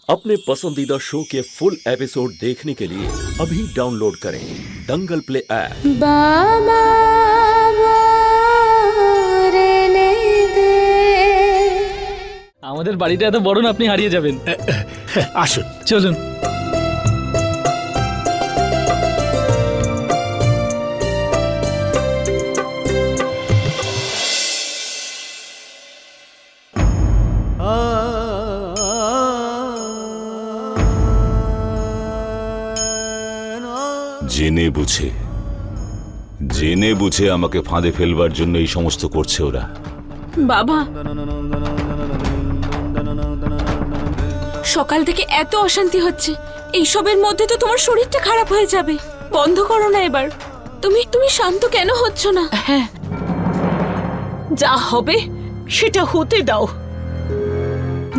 अपने पसंदीदा शो के फुल एपिसोड देखने के लिए अभी डाउनलोड करें दंगल प्ले ऐप। बाबा বরেনে দে। আমাদের বাড়িটা এত বড় না, আপনি হারিয়ে যাবেন। আসুন চলুন। জেনে বুঝে আমাকে ফাঁদে ফেলবার জন্য এই সমস্ত করছে ওরা। বাবা, সকাল থেকে এত অশান্তি হচ্ছে, এইসবের মধ্যে তো তোমার শরীরটা খারাপ হয়ে যাবে। বন্ধ করো না এবার। তুমি শান্ত কেন হচ্ছ না? হ্যাঁ, যা হবে সেটা হতে দাও।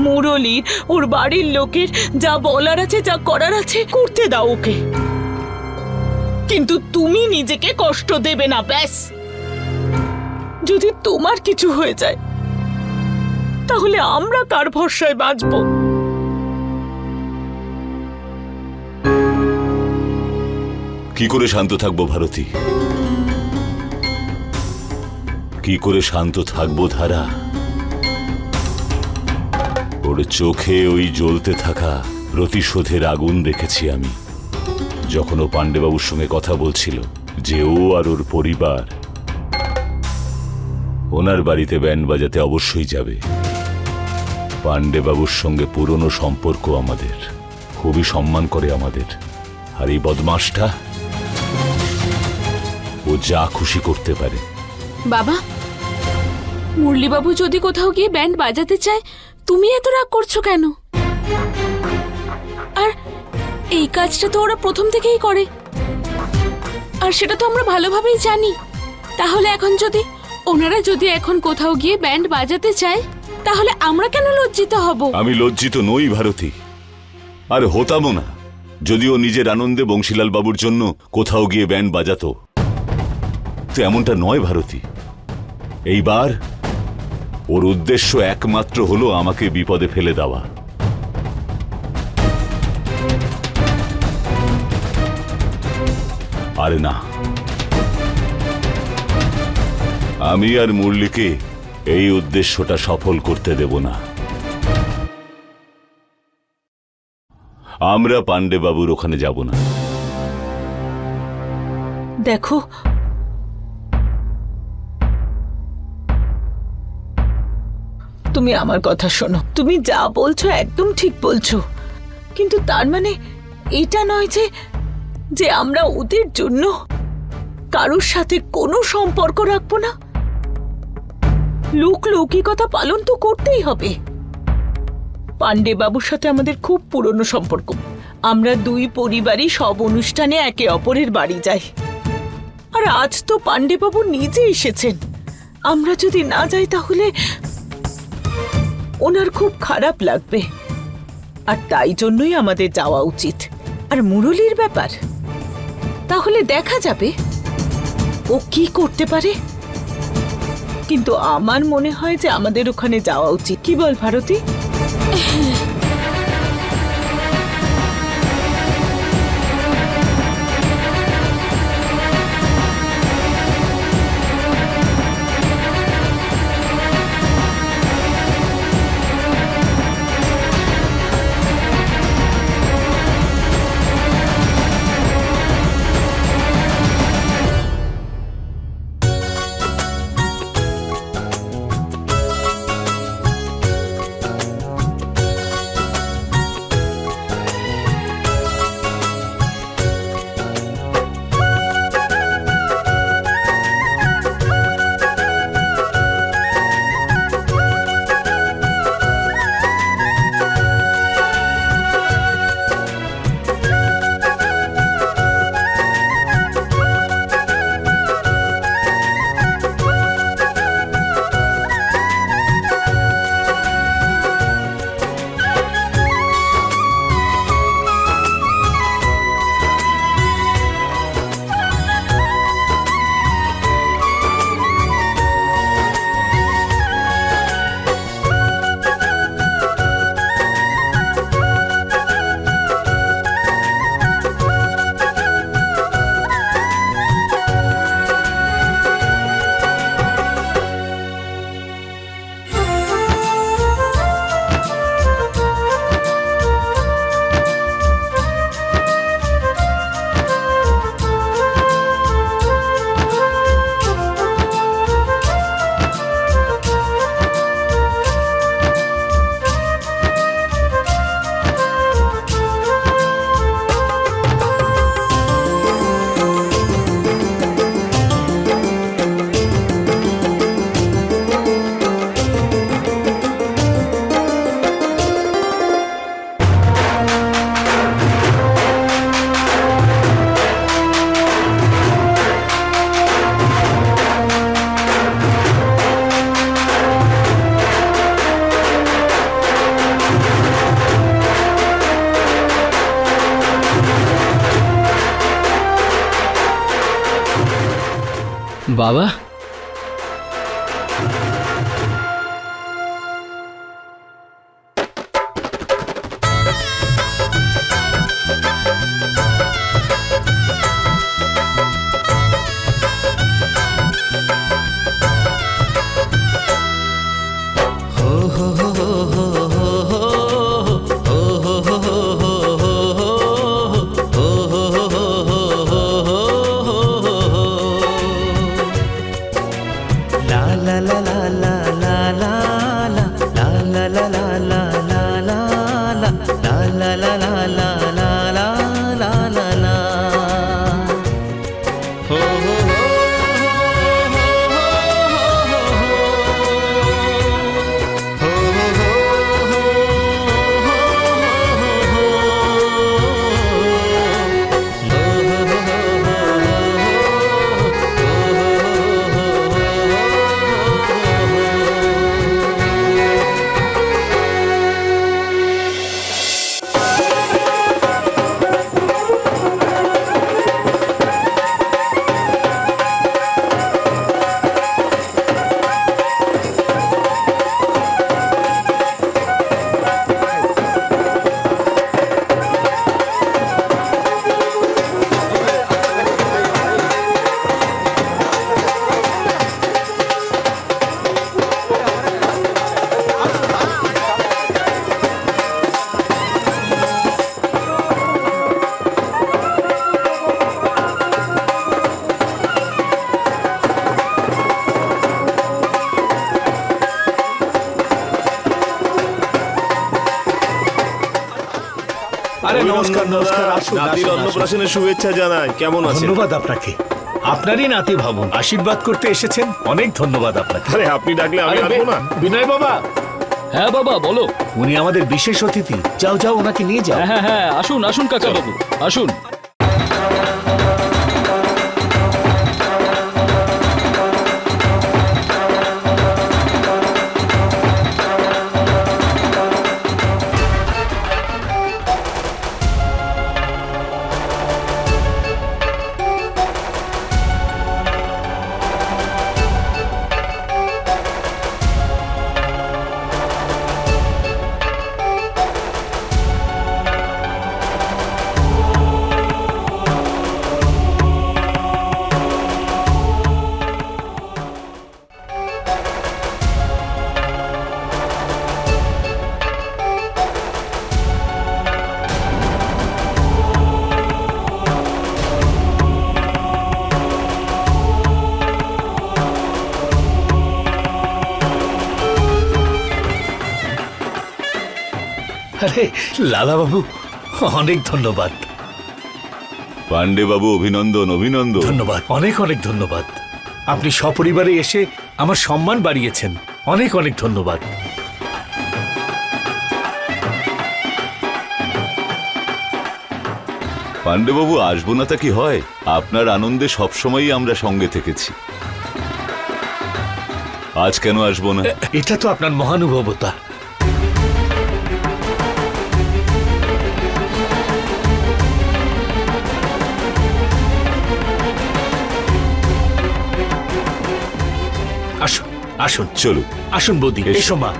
মুরলীর, ওর বাড়ির লোকের যা বলার আছে, যা করার আছে করতে দাও ওকে, কিন্তু তুমি নিজেকে কষ্ট দেবে না, ব্যাস। যদি তোমার কিছু হয়ে যায় তাহলে আমরা কার ভরসায় বাঁচব? কি করে শান্ত থাকবো ভারতী, কি করে শান্ত থাকবো ধারা? ওর চোখে ওই জ্বলতে থাকা প্রতিশোধের আগুন দেখেছি আমি, যখন ও পাণ্ডেবাবুর সঙ্গে কথা বলছিল যে ও আর ওর পরিবার ওনার বাড়িতে ব্যান্ড বাজাতে অবশ্যই যাবে। পাণ্ডেবাবুর সঙ্গে পুরনো সম্পর্ক আমাদের, খুবই সম্মান করে আমাদের। আর এই বদমাসটা, ও যা খুশি করতে পারে। বাবা, মুরলীবাবু যদি কোথাও গিয়ে ব্যান্ড বাজাতে চায়, তুমি এত রাগ করছো কেন? আর এই কাজটা তো ওরা প্রথম থেকেই করে, আর সেটা তো আমরা ভালোভাবেই জানি। তাহলে ওনারা যদি এখন কোথাও গিয়ে ব্যান্ড বাজাতে চায়, তাহলে আমরা কেন লজ্জিত হব? আমি লজ্জিত নই ভারতী, আর হতামও না যদিও নিজের আনন্দে বংশীলাল বাবুর জন্য কোথাও গিয়ে ব্যান্ড বাজাতো। তো এমনটা নয় ভারতী, এইবার ওর উদ্দেশ্য একমাত্র হলো আমাকে বিপদে ফেলে দেওয়া। আরে না, আমি আর মুরলীকে এই উদ্দেশ্যটা সফল করতে দেব না। আমরা পাণ্ডেবাবুর ওখানে যাব না। দেখো, তুমি আমার কথা শোনো। তুমি যা বলছো একদম ঠিক বলছো, কিন্তু তার মানে এটা নয় যে আমরা ওদের জন্য কারোর সাথে কোনো সম্পর্ক রাখবো না। লৌকিকতা পালন তো করতেই হবে। পাণ্ডেবাবুর সাথে আমাদের খুব পুরনো সম্পর্ক। আমরা দুই পরিবারই সব অনুষ্ঠানে একে অপরের বাড়ি যাই। আর আজ তো পাণ্ডেবাবু নিজে এসেছেন। আমরা যদি না যাই তাহলে ওনার খুব খারাপ লাগবে, আর তাই জন্যই আমাদের যাওয়া উচিত। আর মুরলীর ব্যাপার, তাহলে দেখা যাবে ও কি করতে পারে। কিন্তু আমার মনে হয় যে আমাদের ওখানে যাওয়া উচিত। কি বল ভারতী? বাবা, আরে নমস্কার নমস্কার, আসুন নাতির অন্নপ্রাশনের শুভেচ্ছা জানাই। কেমন আছেন? ধন্যবাদ আপনাকে, আপনারই নাতি ভাবুন আশীর্বাদ করতে এসেছেন, অনেক ধন্যবাদ আপনাকে। আরে আপনি ডাকলে আমি আসবো না? বিনয় বাবা, হ্যাঁ বাবা বলো। উনি আমাদের বিশেষ অতিথি, যাও যাও ওনাকে নিয়ে যাও। হ্যাঁ হ্যাঁ হ্যাঁ, আসুন আসুন কাকা বাবু, আসুন। আরে লালা বাবু, অনেক ধন্যবাদ। পাণ্ডে বাবু, অভিনন্দন অভিনন্দন। ধন্যবাদ, অনেক অনেক ধন্যবাদ। আপনি সপরিবারে এসে আমার সম্মান বাড়িয়েছেন, অনেক অনেক ধন্যবাদ। পাণ্ডে বাবু, আসবো না তা কি হয়? আপনার আনন্দে সবসময়ই আমরা সঙ্গে থেকেছি, আজ কেন আসবো না? এটা তো আপনার মহানুভবতা। আসুন আসুন চলুন। আসুন বৌদি, এসো। এসো মা।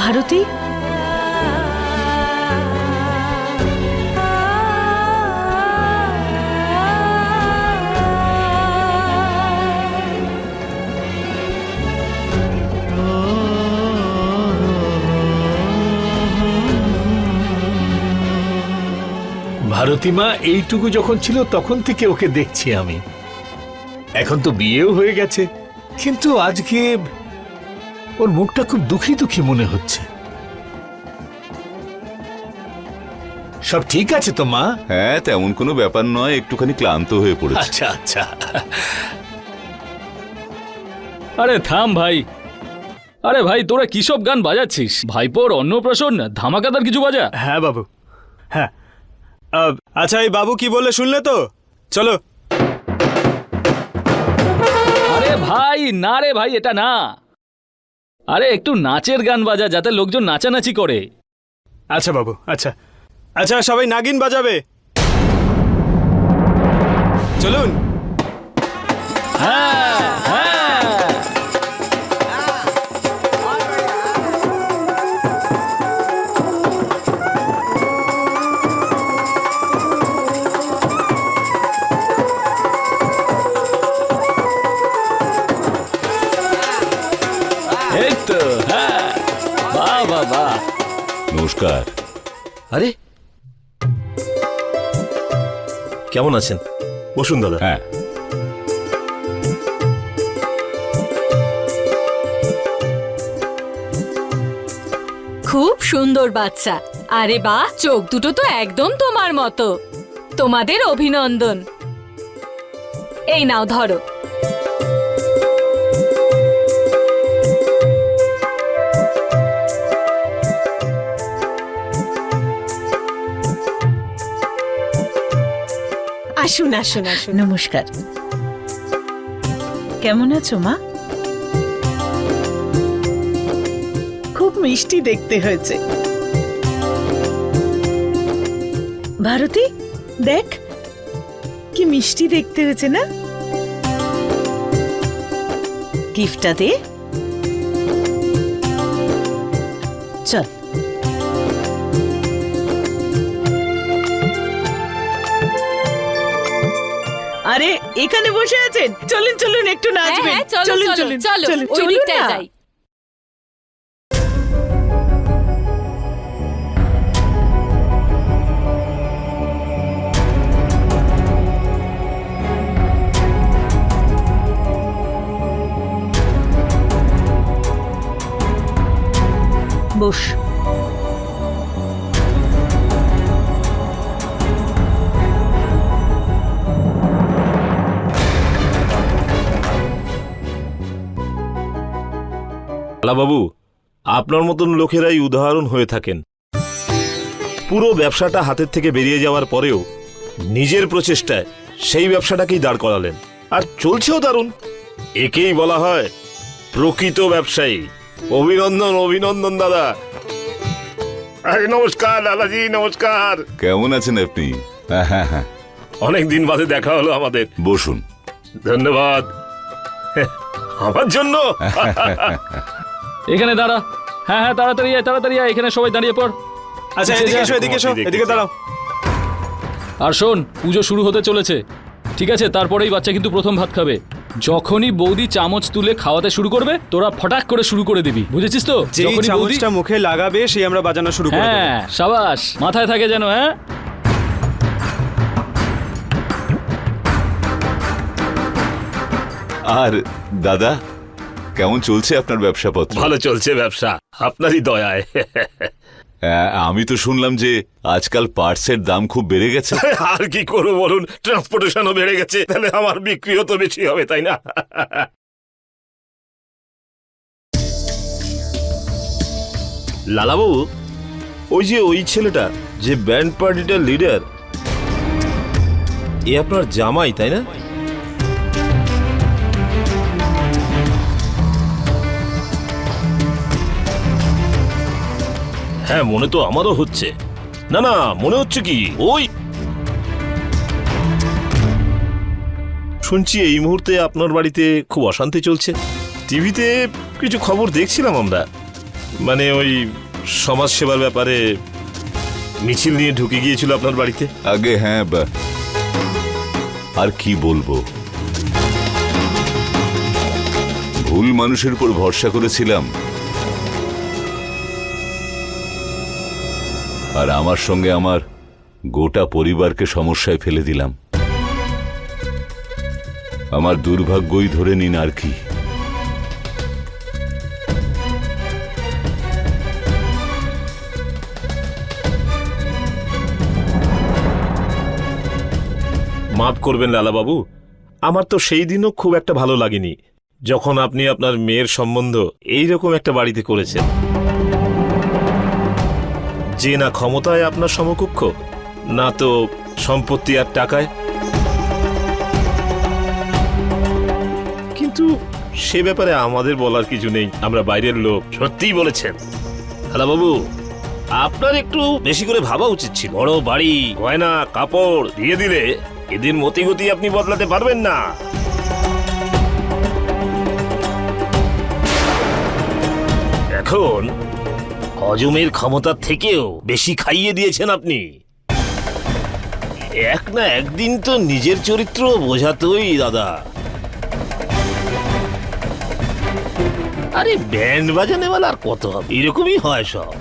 ভারতী, ভারতী মা এইটুকু যখন ছিল তখন থেকে ওকে দেখছি আমি। এখন তো বিয়েও হয়ে গেছে, কিন্তু আজকে ওর মুখটা খুব দুঃখী দুঃখী মনে হচ্ছে। সব ঠিক আছে তো মা? হ্যাঁ, তেমন কোনো ব্যাপার নয়, একটুখানি ক্লান্ত হয়ে পড়েছে। আচ্ছা আচ্ছা। আরে থাম ভাই। আরে ভাই তোরা কিসব গান বাজাচ্ছিস? ভাইপোর অন্নপ্রাশন ধামাকাদার কিছু বাজা। হ্যাঁ বাবু, হ্যাঁ। আচ্ছা, এই বাবু কি বললে শুনলে তো? চলো। আরে ভাই না রে ভাই, এটা না। আরে একটু নাচের গান বাজা, যাতে লোকজন নাচানাচি করে। আচ্ছা বাবু, আচ্ছা আচ্ছা, সবাই নাগিন বাজাবে। চলুন। হ্যাঁ হ্যাঁ। এই তো, হ্যাঁ। বাহ বাহ বাহ। নমস্কার। আরে কেমন আছেন? বসুন দাদা। হ্যাঁ, খুব সুন্দর বাচ্চা। আরে বাহ, চোখ দুটো তো একদম তোমার মতো। তোমাদের অভিনন্দন। এই নাও ধরো। আসুন আসুন আসুন। নমস্কার। কেমন আছো মা? খুব মিষ্টি দেখতে হয়েছে। ভারতী, দেখ কি মিষ্টি দেখতে হয়েছে না? গিফটটা দে। চল। আরে এখানে বসে আছেন, চলুন চলুন একটু নাচবেন। হ্যাঁ, চলো চলো চলো, ওই চলুন দিকটায় না। যাই। বস। বাবু, আপনার মতন লোকেরাই উদাহরণ হয়ে থাকেন। পুরো ব্যবসাটা হাতের থেকে বেরিয়ে যাওয়ার পরেও নিজের প্রচেষ্টায় সেই ব্যবসাটাকেই দাঁড় করালেন, আর চলছেও দারুণ। একেই বলা হয় প্রকৃত ব্যবসায়ী। অভিনন্দন অভিনন্দন দাদা। আরে নমস্কার দাদাজি, নমস্কার। কেমন আছেন আপনি? হ্যাঁ হ্যাঁ হ্যাঁ, অনেক দিন বাদে দেখা হলো আমাদের। বসুন। ধন্যবাদ। আমার জন্য? এখানে দাঁড়া। হ্যাঁ হ্যাঁ, তাড়াতাড়ি আয়, তাড়াতাড়ি আয়, এখানে সবাই দাঁড়িয়ে পড়। আচ্ছা, এদিকে এসো, এদিকে এসো, এদিকে দাঁড়াও। আর শোন, পুজো শুরু হতে চলেছে, ঠিক আছে? তারপরেই বাচ্চা কিন্তু প্রথম ভাত খাবে। যখনই বৌদি চামচ তুলে খাওয়াতে শুরু করবে, তোরা ফটাক করে শুরু করে দিবি, বুঝেছিস তো? যেই যখনই বৌদি, চামচটা মুখে লাগাবে সেই আমরা বাজানো শুরু করে দেব। হ্যাঁ সাবাস, মাথায় থাকে যেন। হ্যাঁ, আর দাদা, কেমন চলছে আপনার ব্যবসাপত্র? ভালো চলছে ব্যবসা, আপনারই দয়ায়। আমি তো শুনলাম যে আজকাল পার্টসের দাম খুব বেড়ে গেছে। আর কি করবো বলুন, ট্রান্সপোর্টেশনও বেড়ে গেছে, তাহলে আমার বিক্রিও তো বেশি হবে, তাই না? লালাবাবু, ওই যে ওই ছেলেটা যে ব্যান্ড পার্টিটার লিডার, এ আপনার জামাই তাই না? হ্যাঁ, মনে তো আমারও হচ্ছে। না না, মনে হচ্ছে কি ওই শুনছি এই মুহূর্তে আপনার বাড়িতে খুব অশান্তি চলছে। টিভিতে কিছু খবর দেখছিলাম আমরা, মানে ওই সমাজ সেবার ব্যাপারে মিছিল নিয়ে ঢুকে গিয়েছিল আপনার বাড়িতে। আগে হ্যাঁ, আর কি বলবো, ভুল মানুষের উপর ভরসা করেছিলাম, আর আমার সঙ্গে আমার গোটা পরিবারকে সমস্যায় ফেলে দিলাম। আমার দুর্ভাগ্যই ধরে নিন আর কি। মাফ করবেন লালাবাবু, আমার তো সেই দিনও খুব একটা ভালো লাগেনি যখন আপনি আপনার মেয়ের সম্বন্ধ এইরকম একটা বাড়িতে করেছেন, যে না ক্ষমতায় আপনার সমকক্ষ, না তো সম্পত্তি আর টাকায়। কিন্তু সে ব্যাপারে আমাদের বলার কিছু নেই, আমরা বাইরের লোক। সত্যিই বলেছেন লালাবাবু, আপনার একটু বেশি করে ভাবা উচিত ছিল। বড় বাড়ি, গয়না, কাপড় দিয়ে দিলে এদের মতিগতি আপনি বদলাতে পারবেন না। এখন হজমের ক্ষমতার থেকেও বেশি খাইয়ে দিয়েছেন আপনি। এক না একদিন তো নিজের চরিত্র বোঝাতই দাদা। আরে ব্যান্ড বাজানেওয়ালা আর কত হবে, এরকমই হয় সব।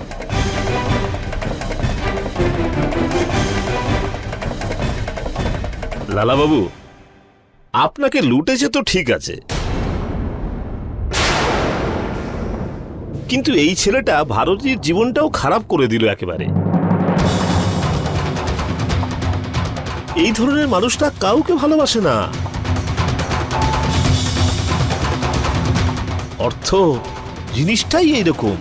লালাবাবু, আপনাকে লুটেছে তো ঠিক আছে, কিন্তু এই ছেলেটা ভারতীর জীবনটাও খারাপ করে দিল একেবারে। এই ধরনের মানুষটা কাউকে ভালোবাসে না। অর্থ জিনিসটাই এইরকম।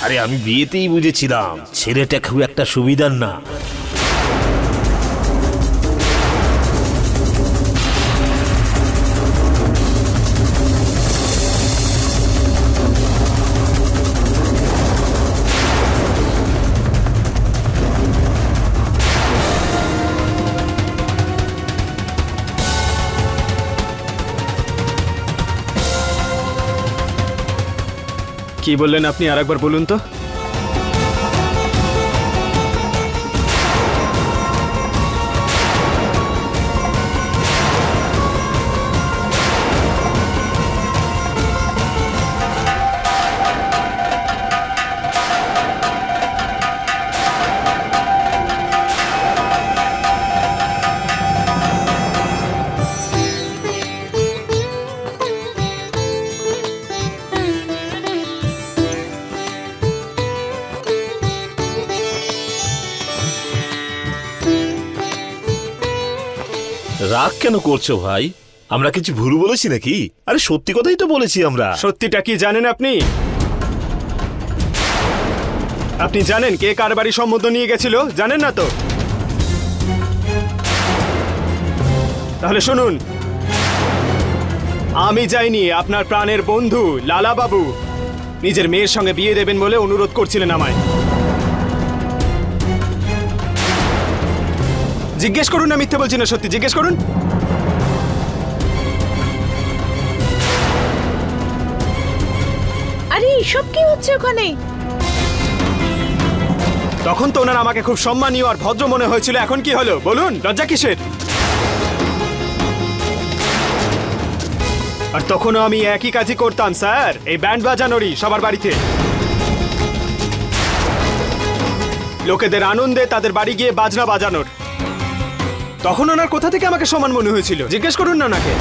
আরে আমি বিয়েতেই বুঝেছিলাম ছেলেটা খুব একটা সুবিধার না। কি বললেন আপনি, আরেকবার বলুন তো। রাগ কেন করছো ভাই? আমরা কিছু ভুল বলেছি নাকি? আরে সত্যি কথাই তো বলেছি আমরা। সত্যিটা কি জানেন আপনি? আপনি জানেন কে কার বাড়ি সম্বন্ধ নিয়ে গেছিল? জানেন না তো? তাহলে শুনুন, আমি যাইনি। আপনার প্রাণের বন্ধু লালা বাবু নিজের মেয়ের সঙ্গে বিয়ে দেবেন বলে অনুরোধ করছিলেন আমায়। জিজ্ঞেস করুন, না মিথ্যে বলছি না, সত্যি জিজ্ঞেস করুন। আরে এসব কি হচ্ছে ওখানে? তখন তো ওনার আমাকে খুব সম্মানীয় আর ভদ্র মনে হয়েছিল, এখন কি হলো বলুন? লজ্জা কিসের? আর তখনও আমি একই কাজই করতাম স্যার, এই ব্যান্ড বাজানোরই সবার বাড়িতে। লোকেদের আনন্দে তাদের বাড়ি গিয়ে বাজনা বাজানোর। তখন ওনার কোথা থেকে আমাকে সমান মনে হয়েছিল? জিজ্ঞেস করুন না ওনাকে।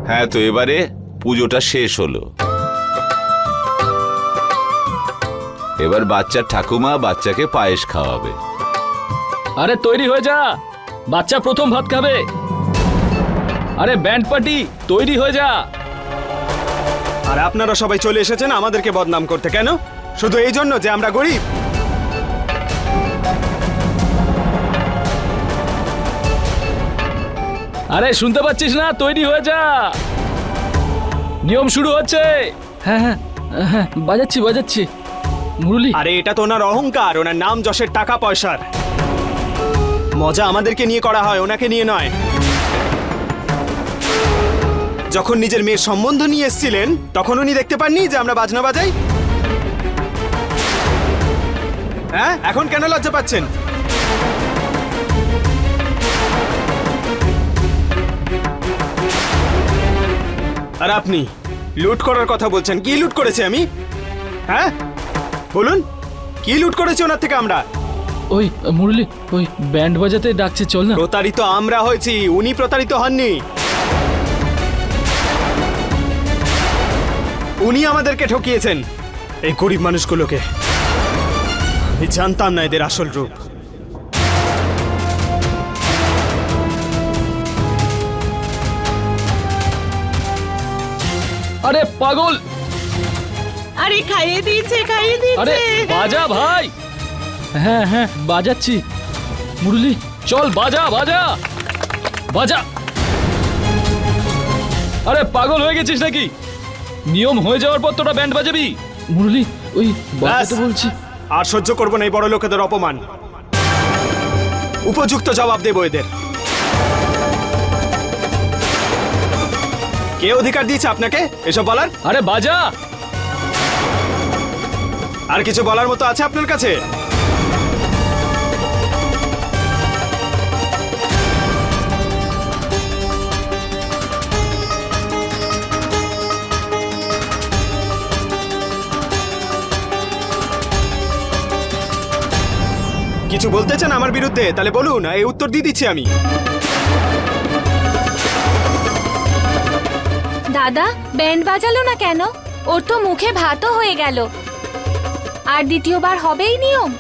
হ্যাঁ, তো এবারে পুজোটা শেষ হলো। এবার বাচ্চার ঠাকুমা বাচ্চাকে পায়েস খাওয়াবে। আরে তৈরি হয়ে যা, বাচ্চা প্রথম ভাত খাবে। আরে ব্যান্ড পার্টি তৈরি হয়ে যা। আর আপনারা সবাই চলে এসেছেন আমাদেরকে বদনাম করতে। কেন? শুধু এই জন্য যে আমরা গরিব? আরে শুনতে পাচ্ছিস না? তৈরি হয়ে যা, নিয়ম শুরু হচ্ছে। হ্যাঁ হ্যাঁ হ্যাঁ, বাজাচ্ছি বাজাচ্ছি। মুরলি, আরে এটা তো ওনার অহংকার, ওনার নাম যশের, টাকা পয়সার। মজা আমাদেরকে নিয়ে করা হয়, ওনাকে নিয়ে নয়। যখন নিজের মেয়ের সম্বন্ধ নিয়ে এসেছিলেন তখন উনি দেখতে পাননি যে আমরা বাজনা বাজাই? হ্যাঁ, এখন কেন লজ্জা পাচ্ছেন? আর আপনি লুট করার কথা বলছেন। কি লুট করেছি আমি? হ্যাঁ বলুন, কি লুট করেছি ওনার থেকে আমরা? ওই মুরলি, ওই ব্যান্ড বাজাতে ডাকছে, চল না। প্রতারিত আমরা হয়েছি, উনি প্রতারিত হননি। উনি আমাদেরকে ঠকিয়েছেন, এই গরিব মানুষগুলোকে। আমি জানতাম না এদের আসল রূপ। আরে পাগল, আরে খাইয়ে দিয়েছে আরে বাজা ভাই। হ্যাঁ হ্যাঁ বাজাচ্ছি। মুরলি চল, বাজা বাজা বাজা। আরে পাগল হয়ে গেছিস নাকি? নিয়ম হয়ে যাওয়ার পর তোরা ব্যান্ড বাজাবি? মুরলি ওই বাজাতে ব্যাস। বলছি। আর সহ্য করবো না এই বড় লোকেদের অপমান। উপযুক্ত জবাব দেবো এদের। কে অধিকার দিয়েছে আপনাকে এসব বলার? আরে বাজা। আর কিছু বলার মতো আছে আপনার কাছে? কিছু বলতে চান আমার বিরুদ্ধে? তাহলে বলুন, এই উত্তর দিয়ে দিচ্ছি আমি। দাদা ব্যান্ড বাজালো না কেন? ওর তো মুখে ভাতও হয়ে গেল, আর দ্বিতীয়বার হবেই নিয়ম।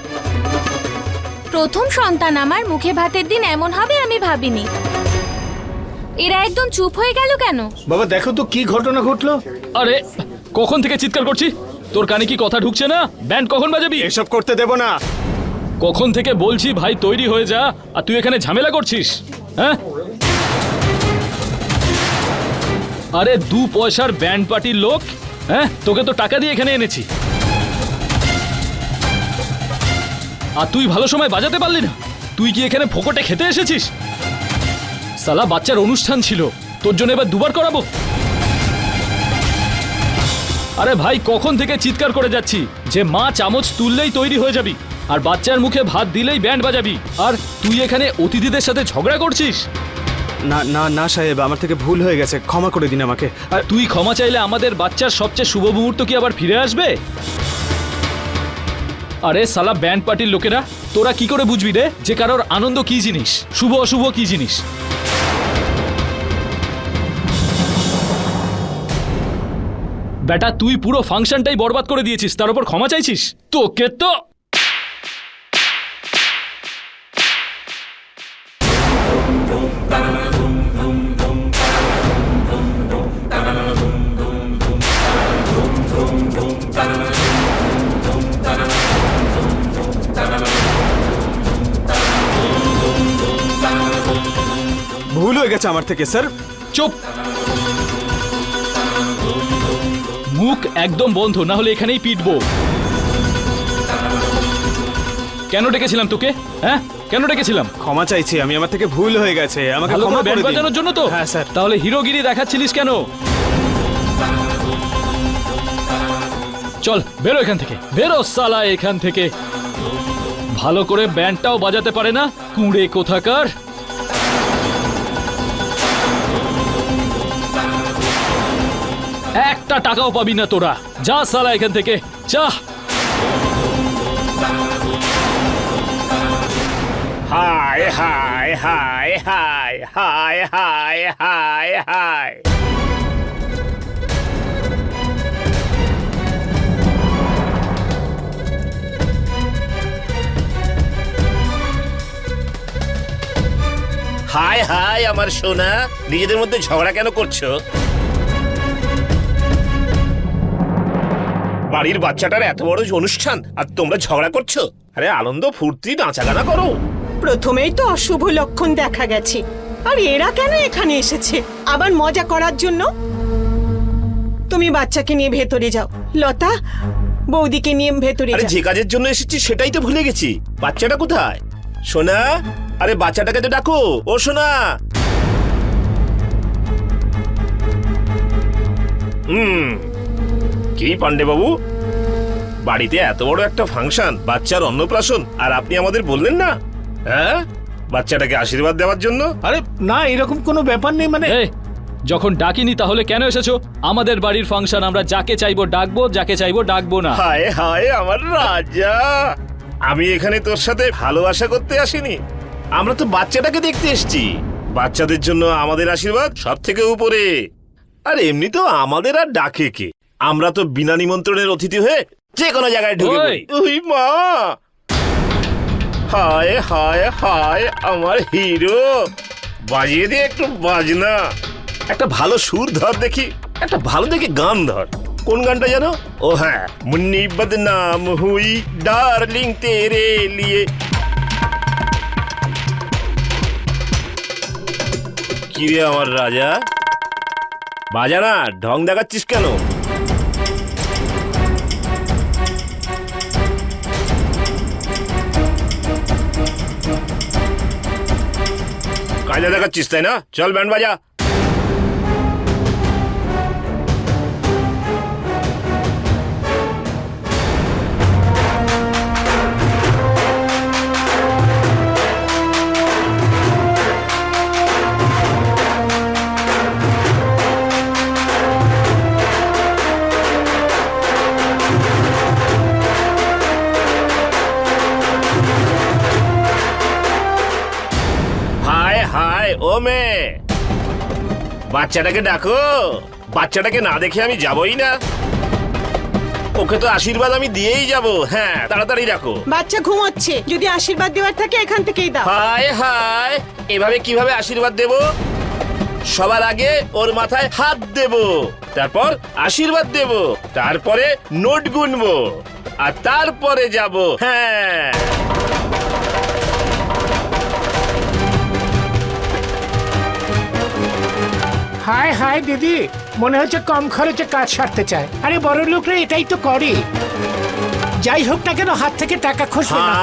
প্রথম সন্তান আমার, মুখে ভাতের দিন এমন হবে আমি ভাবিনি। এরা একদম চুপ হয়ে গেল কেন? বাবা দেখো তো কি ঘটনা ঘটলো। আরে কখন থেকে চিৎকার করছি, তোর কানে কি কথা ঢুকছে না? ব্যান্ড কখন বাজাবি? এসব করতে দেব না। কখন থেকে বলছি ভাই তৈরি হয়ে যা, আর তুই এখানে ঝামেলা করছিস? হ্যাঁ আরে 2 পয়সার ব্যান্ড পার্টির লোক, হ্যাঁ তোকে তো টাকা দিয়ে এখানে এনেছি, আর তুই ভালো সময় বাজাতে পারলি না? তুই কি এখানে ফোকটে খেতে এসেছিস? সালা বাচ্চার অনুষ্ঠান ছিল, তোর জন্য এবার 2বার করাবো? আরে ভাই কখন থেকে চিৎকার করে যাচ্ছি যে মা চামচ তুললেই তৈরি হয়ে যাবি, আর বাচ্চার মুখে ভাত দিলেই ব্যান্ড বাজাবি, আর তুই এখানে অতিথিদের সাথে ঝগড়া করছিস? না না না সাহেব, আমার থেকে ভুল হয়ে গেছে, ক্ষমা করে দিন আমাকে। আর তুই ক্ষমা চাইলে আমাদের বাচ্চার সবচেয়ে শুভ মুহূর্ত কি আবার ফিরে আসবে? আরে সালা ব্যান্ড পার্টির লোকেরা, তোরা কি করে বুঝবি রে যে কারোর আনন্দ কি জিনিস, শুভ অশুভ কি জিনিস? বেটা তুই পুরো ফাংশনটাই বরবাদ করে দিয়েছিস, তার উপর ক্ষমা চাইছিস? তোকে তো ভুল হয়ে গেছে আমার থেকে স্যার। চুপ, মুখ একদম বন্ধ, না হলে এখানেই পিটবো। কেন ডেকেছিলাম তোকে? হ্যাঁ কেন ডেকেছিলাম? ক্ষমা চাইছি আমি, আমার থেকে ভুল হয়ে গেছে, আমাকে ভালো ক্ষমা করে করে ব্যান্ড দিন। বাজানোর জন্য তো? হ্যাঁ স্যার। তাহলে হিরোগিরি দেখাচ্ছিলিস কেন? চল বেরো এখান থেকে, বেরো সালা এখান থেকে। ভালো করে ব্যান্ডটাও বাজাতে পারে না, কুঁড়ে কোথাকার। একটা টাকাও পাবি না তোরা, যা সালা এখান থেকে, যা। হায় হায় হায় হায় হায় হায় হায় হায়। হায় হায় আমার সোনা, নিজেদের মধ্যে ঝগড়া কেন করছো? বাড়ির বাচ্চাটার এত বড় অনুষ্ঠান আর তোমরা ঝগড়া করছো? আরে আনন্দ ফুর্তি নাচা গানা করো। প্রথমেই তো অশুভ লক্ষণ দেখা গেছে, আর এরা কেন এখানে এসেছে? আবার মজা করার জন্য? তুমি বাচ্চাকে নিয়ে ভেতরে যাও। লতা, বৌদিকে নিয়ে ভেতরে আরে যাও। যে কাজের জন্য এসেছি সেটাই তো ভুলে গেছি। বাচ্চাটা কোথায়? সোনা, আরে বাচ্চাটাকে তো ডাকো। ও সোনা। কি পান্ডে বাবু, বাড়িতে এত বড় একটা ফাংশন, বাচ্চার অন্নপ্রাশন, আর আপনি আমাদের বললেন না? হ্যাঁ, বাচ্চাটাকে আশীর্বাদ দেওয়ার জন্য। আরে না, এরকম কোনো ব্যাপার নেই। মানে এই যখন ডাকিনি তাহলে কেন এসেছো? আমাদের বাড়ির ফাংশন, আমরা যাকে চাইবো ডাকবো, যাকে চাইবো ডাকবো না। হায় হায় আমার রাজা, আমি এখানে তোর সাথে ভালোবাসা করতে আসিনি, আমরা তো বাচ্চাটাকে দেখতে এসেছি। বাচ্চাদের জন্য আমাদের আশীর্বাদ সব থেকে উপরে। আর এমনি তো আমাদের আর ডাকে কে, আমরা তো বিনা নিমন্ত্রণের অতিথি হয়ে যে কোনো জায়গায় ঢুকে পড়ি। ওই মা, হায় হায় হায় আমার হিরো, বাজিয়ে দিয়ে একটু বাজনা, একটা ভালো সুর ধর দেখি, একটা ভালো দেখি গান ধর। কোন গানটা জানো? ও হ্যাঁ, মুন্নি বদনাম হুই ডার্লিং তেরে লিয়ে। কিরে আমার রাজা, বাজা না, ঢং দেখাচ্ছিস কেন? কাজে দেখাচ্ছিস তাই না? চল ব্যান্ড বাজা। হায় হায় ও মেয়ে, বাচ্চাটাকে ডাকো। বাচ্চাটাকে না দেখে আমি যাবই না, ওকে তো আশীর্বাদ আমি দিয়েই যাব। হ্যাঁ, তাড়াতাড়ি ডাকো। বাচ্চা ঘুমোচ্ছে, যদি আশীর্বাদ দেওয়ার থাকে এখান থেকেই দাও। হায় হায়, এভাবে কিভাবে আশীর্বাদ দেব? সবার আগে ওর মাথায় হাত দেব, তারপর আশীর্বাদ দেব, তারপরে নোট গুনবো, আর তারপরে যাব। হ্যাঁ, হায় হায় দিদি, মনে হচ্ছে কম খরচে কাজ সারতে চায়। আরে বড় লোকরা এটাই তো করে। যাই হোক না কেন, হাত থেকে টাকা খসবে না।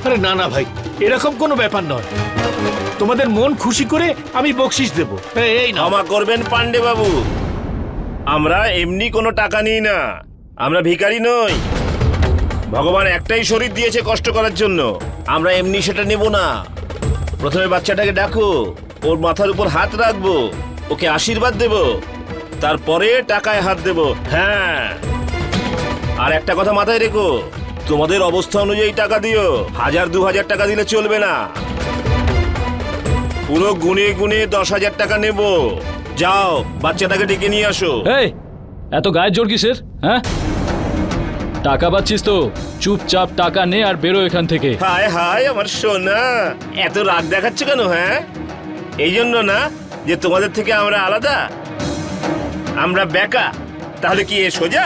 আরে না না ভাই, এরকম কোনো ব্যাপার নয়। তোমাদের মন খুশি করে আমি বকশিস দেবো। এই না, ক্ষমা করবেন পান্ডে বাবু, আমরা এমনি কোনো টাকা নিই না, আমরা ভিখারি নই। ভগবান একটাই শরীর দিয়েছে কষ্ট করার জন্য, আমরা এমনি সেটা নেব না। প্রথমে বাচ্চাটাকে ডাকো, ওর মাথার উপর হাত রাখবো, ওকে আশীর্বাদ দেব, তারপরে টাকায় হাত দেব। হ্যাঁ, আর একটা কথা মাথায় রেখো, তোমাদের অবস্থা অনুযায়ী টাকা দিও, 1000-2000 টাকা দিলে চলবে না, পুরো গুনে গুনে 10,000 টাকা নেব। যাও, বাচ্চাটাকে ডেকে নিয়ে আসো। এই, এত গায়ের জোর কিসের? হ্যাঁ, টাকা পাচ্ছিস তো, চুপচাপ টাকা নে আর বেরো এখান থেকে। হায় হায় আমার সোনা, এত রাগ দেখাচ্ছ কেন? হ্যাঁ, এই জন্য না যে তোমাদের থেকে আমরা আলাদা, আমরা বেকা। তাহলে কি এ সোজা?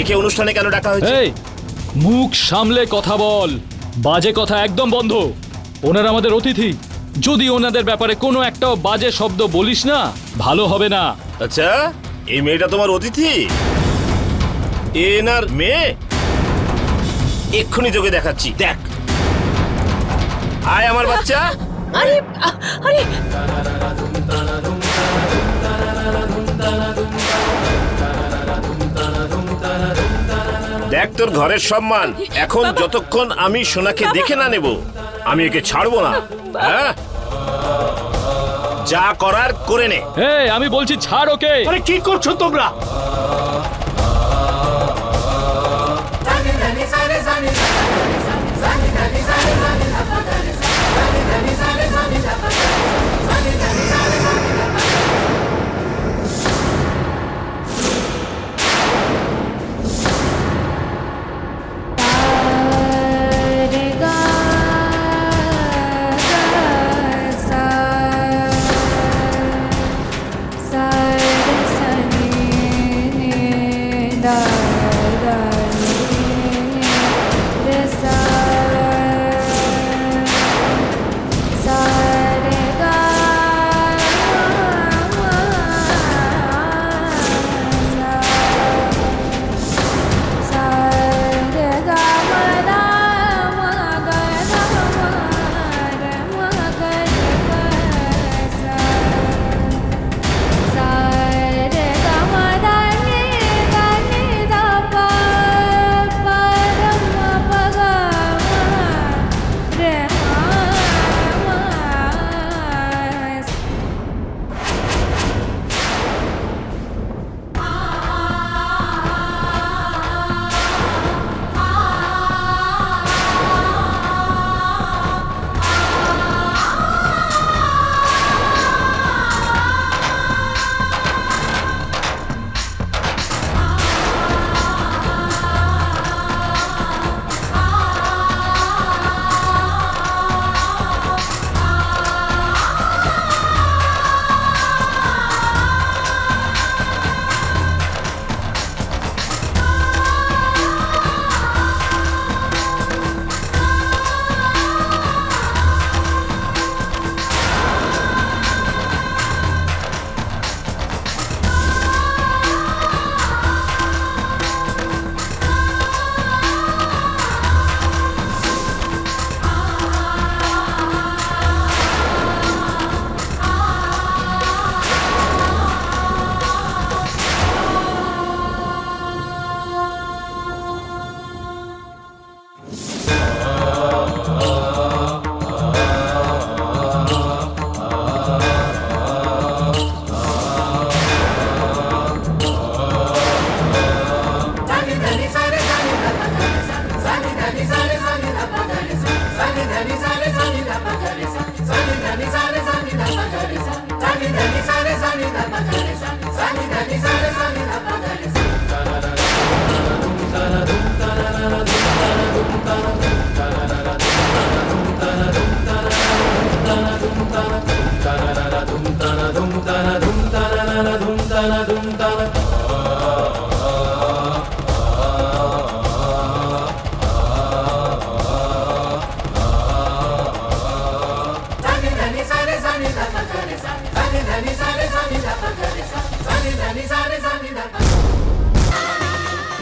একে অনুষ্ঠানে কেন ডাকা হয়েছে? এই, মুখ সামলে কথা বল, বাজে কথা একদম বন্ধ। ওনারা আমাদের অতিথি, যদি ওনাদের ব্যাপারে কোনো একটাও বাজে শব্দ বলিস না, ভালো হবে না। আচ্ছা, এই মেয়েটা তোমার অতিথি? এনার মেয়ে? এক্ষুনি তোকে দেখাচ্ছি, দেখ। আয় আমার বাচ্চা। আরে আরে দেখ তোর ঘরের সম্মান, এখন যতক্ষণ আমি সোনাকে দেখে না নেব, আমি একে ছাড়বো না। হ্যাঁ, যা করার করে নে। এই, আমি বলছি ছাড় ওকে। আরে কি করছো তোমরা?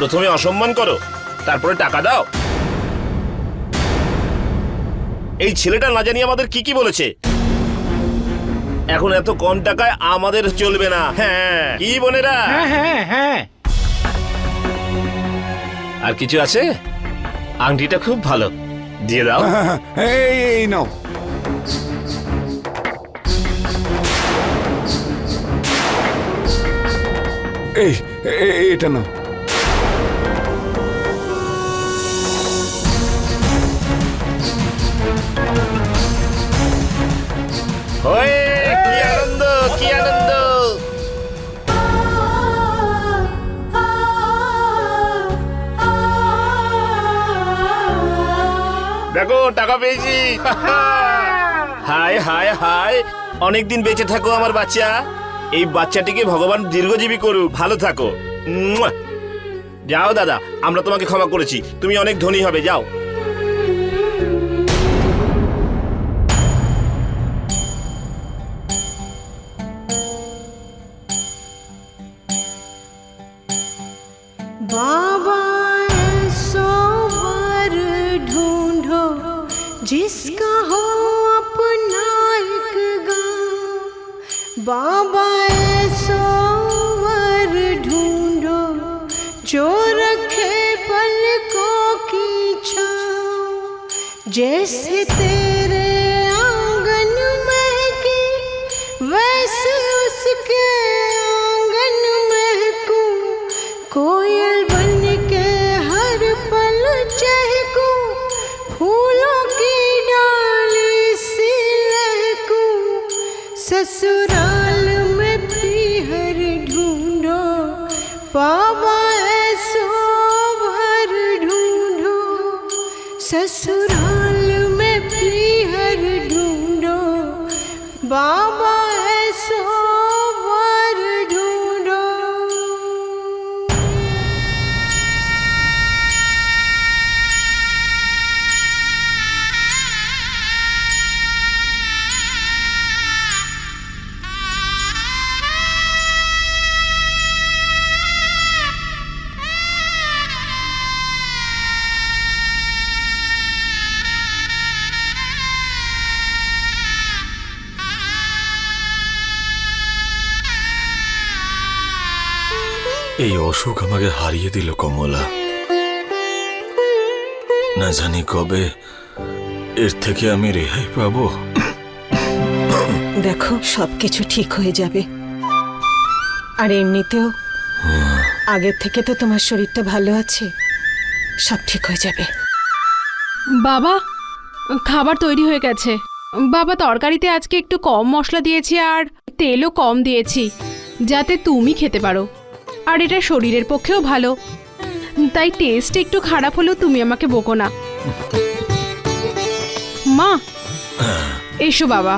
প্রথমে অসম্মান করো, তারপরে টাকা দাও। এই ছেলেটা না জানি আমাদের কি কি বলেছে। এখন এত কম টাকায় আমাদের চলবে না। হ্যাঁ কি বোনেরা? হ্যাঁ হ্যাঁ হ্যাঁ। আর কিছু আছে? আংটিটা খুব ভালো, দিয়ে দাও। এই নাও। এটা নাও। ওই কি আনন্দ, কি আনন্দ! দেখো টাকা পেয়েছি। হায় হায় হায়, অনেকদিন বেঁচে থাকো আমার বাচ্চা। এই বাচ্চাটিকে ভগবান দীর্ঘজীবী করুক, ভালো থাকো। মুয়া! যাও দাদা, আমরা তোমাকে ক্ষমা করেছি, তুমি অনেক ধনী হবে, যাও। बाबा ऐसो वर ढूंढो जिसका हो अपना एक गाँव। बाबा ऐसो वर ढूंढो जो रखे पलकों की छाँव। जैसे तेरे आंगन महके वैसे उसके आंगन महकूं। कोयल बन के हर पल चहकूं, फूलों की डाली सी लहकूं। ससुराल में पीहर ढूंढो, बाबा ऐसो भर ढूंढो। ससुराल में पीहर ढूंढो, बाबा ऐसो भर ढूंढो। এই অসুখ আমাকে হারিয়ে দিল কমলা। না জানি কবে এর থেকে আমি রেহাই পাবো। দেখো সবকিছু ঠিক হয়ে যাবে। আর এমনিতেও আগের থেকে তো তোমার শরীরটা ভালো আছে, সব ঠিক হয়ে যাবে। বাবা, খাবার তৈরি হয়ে গেছে। বাবা, তরকারিতে আজকে একটু কম মশলা দিয়েছি আর তেলও কম দিয়েছি, যাতে তুমি খেতে পারো। আর এটা শরীরের পক্ষেও ভালো, তাই টেস্ট একটু খারাপ হলেও তুমি আমাকে বকো না। মা, এসো বাবা।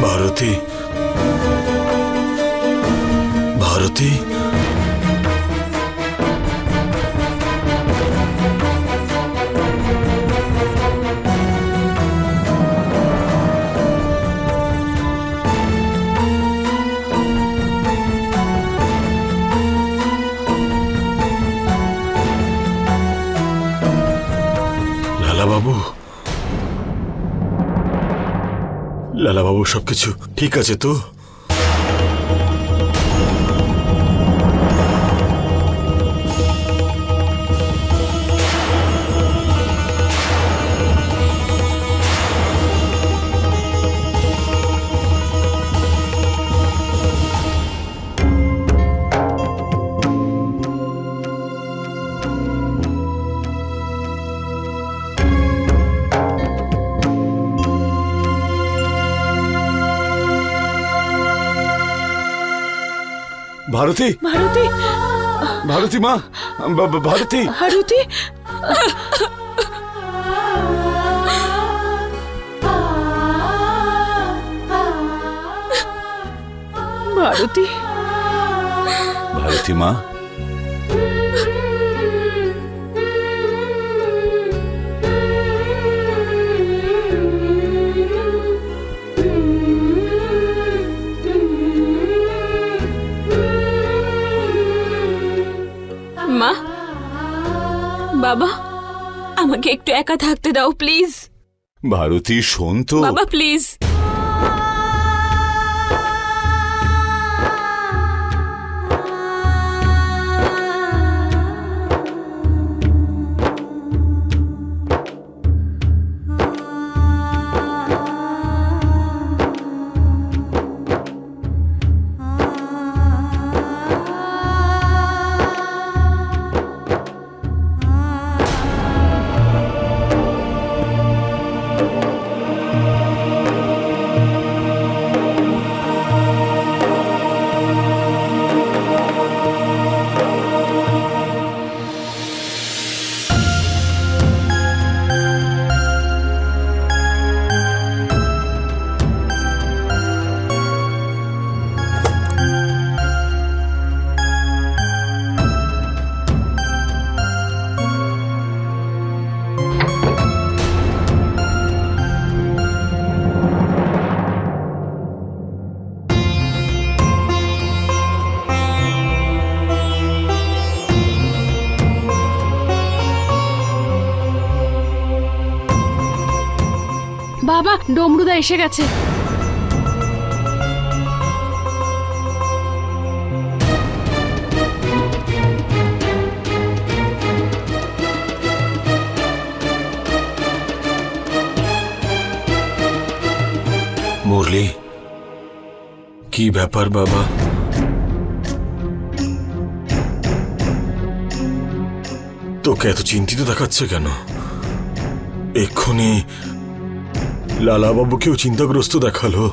ভারতী, ভারতী, লালাবাবু, লালাবাবু, সবকিছু ঠিক আছে তো? ভারতী, ভারতী, ভারতী মা, ভারতী। ভারতী, ভারতী, ভারতী মা, মা, বাবা, আমাকে একটু একা থাকতে দাও প্লিজ। ভারতী শোন তো। বাবা প্লিজ। বাবা, ডমরুদা এসে গেছে। মুরলি, কি ব্যাপার বাবা? তোকে এত চিন্তিত দেখাচ্ছে কেন? এক্ষুনি লালাবাবুকেও চিন্তাগ্রস্ত দেখালো।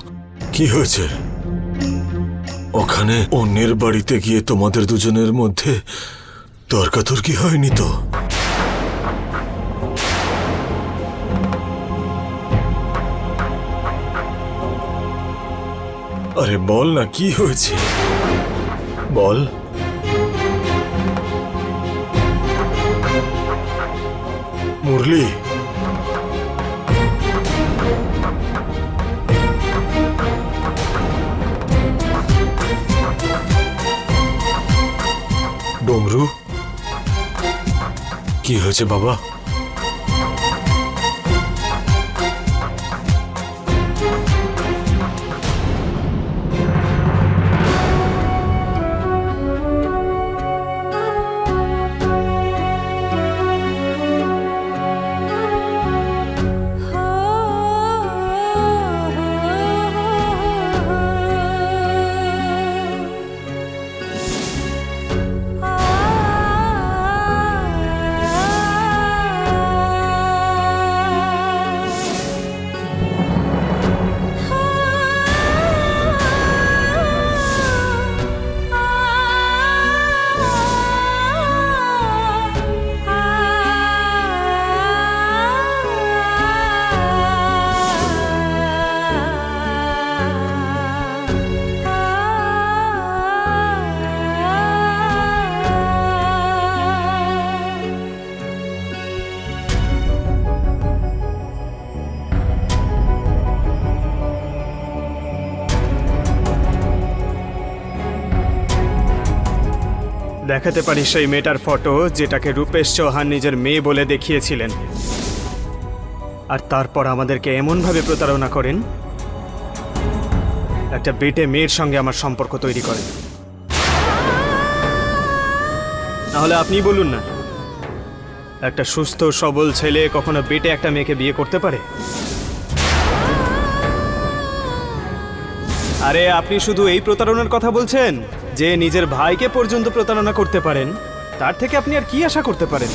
কি হয়েছে? ওখানে অন্যের বাড়িতে গিয়ে তোমাদের দুজনের মধ্যে তর্কাতর্কি হয়নি তো? আরে বল না, কি হয়েছে বল। মুরলি, ডমরু, কি হয়েছে বাবা? দেখাতে পারি সেই মেয়েটার ফটো যেটাকে রূপেশ চৌহান নিজের মেয়ে বলে দেখিয়েছিলেন, আর তারপর আমাদেরকে এমনভাবে প্রতারণা করেন, একটা বেটে মেয়ের সঙ্গে আমার সম্পর্ক তৈরি করেন। নাহলে আপনি বলুন না, একটা সুস্থ সবল ছেলে কখনো বেটে একটা মেয়েকে বিয়ে করতে পারে? আরে আপনি শুধু এই প্রতারণার কথা বলছেন যে নিজের ভাইকে পর্যন্ত প্রতারণা করতে পারেন, তার থেকে আপনি আর কি আশা করতে পারেন?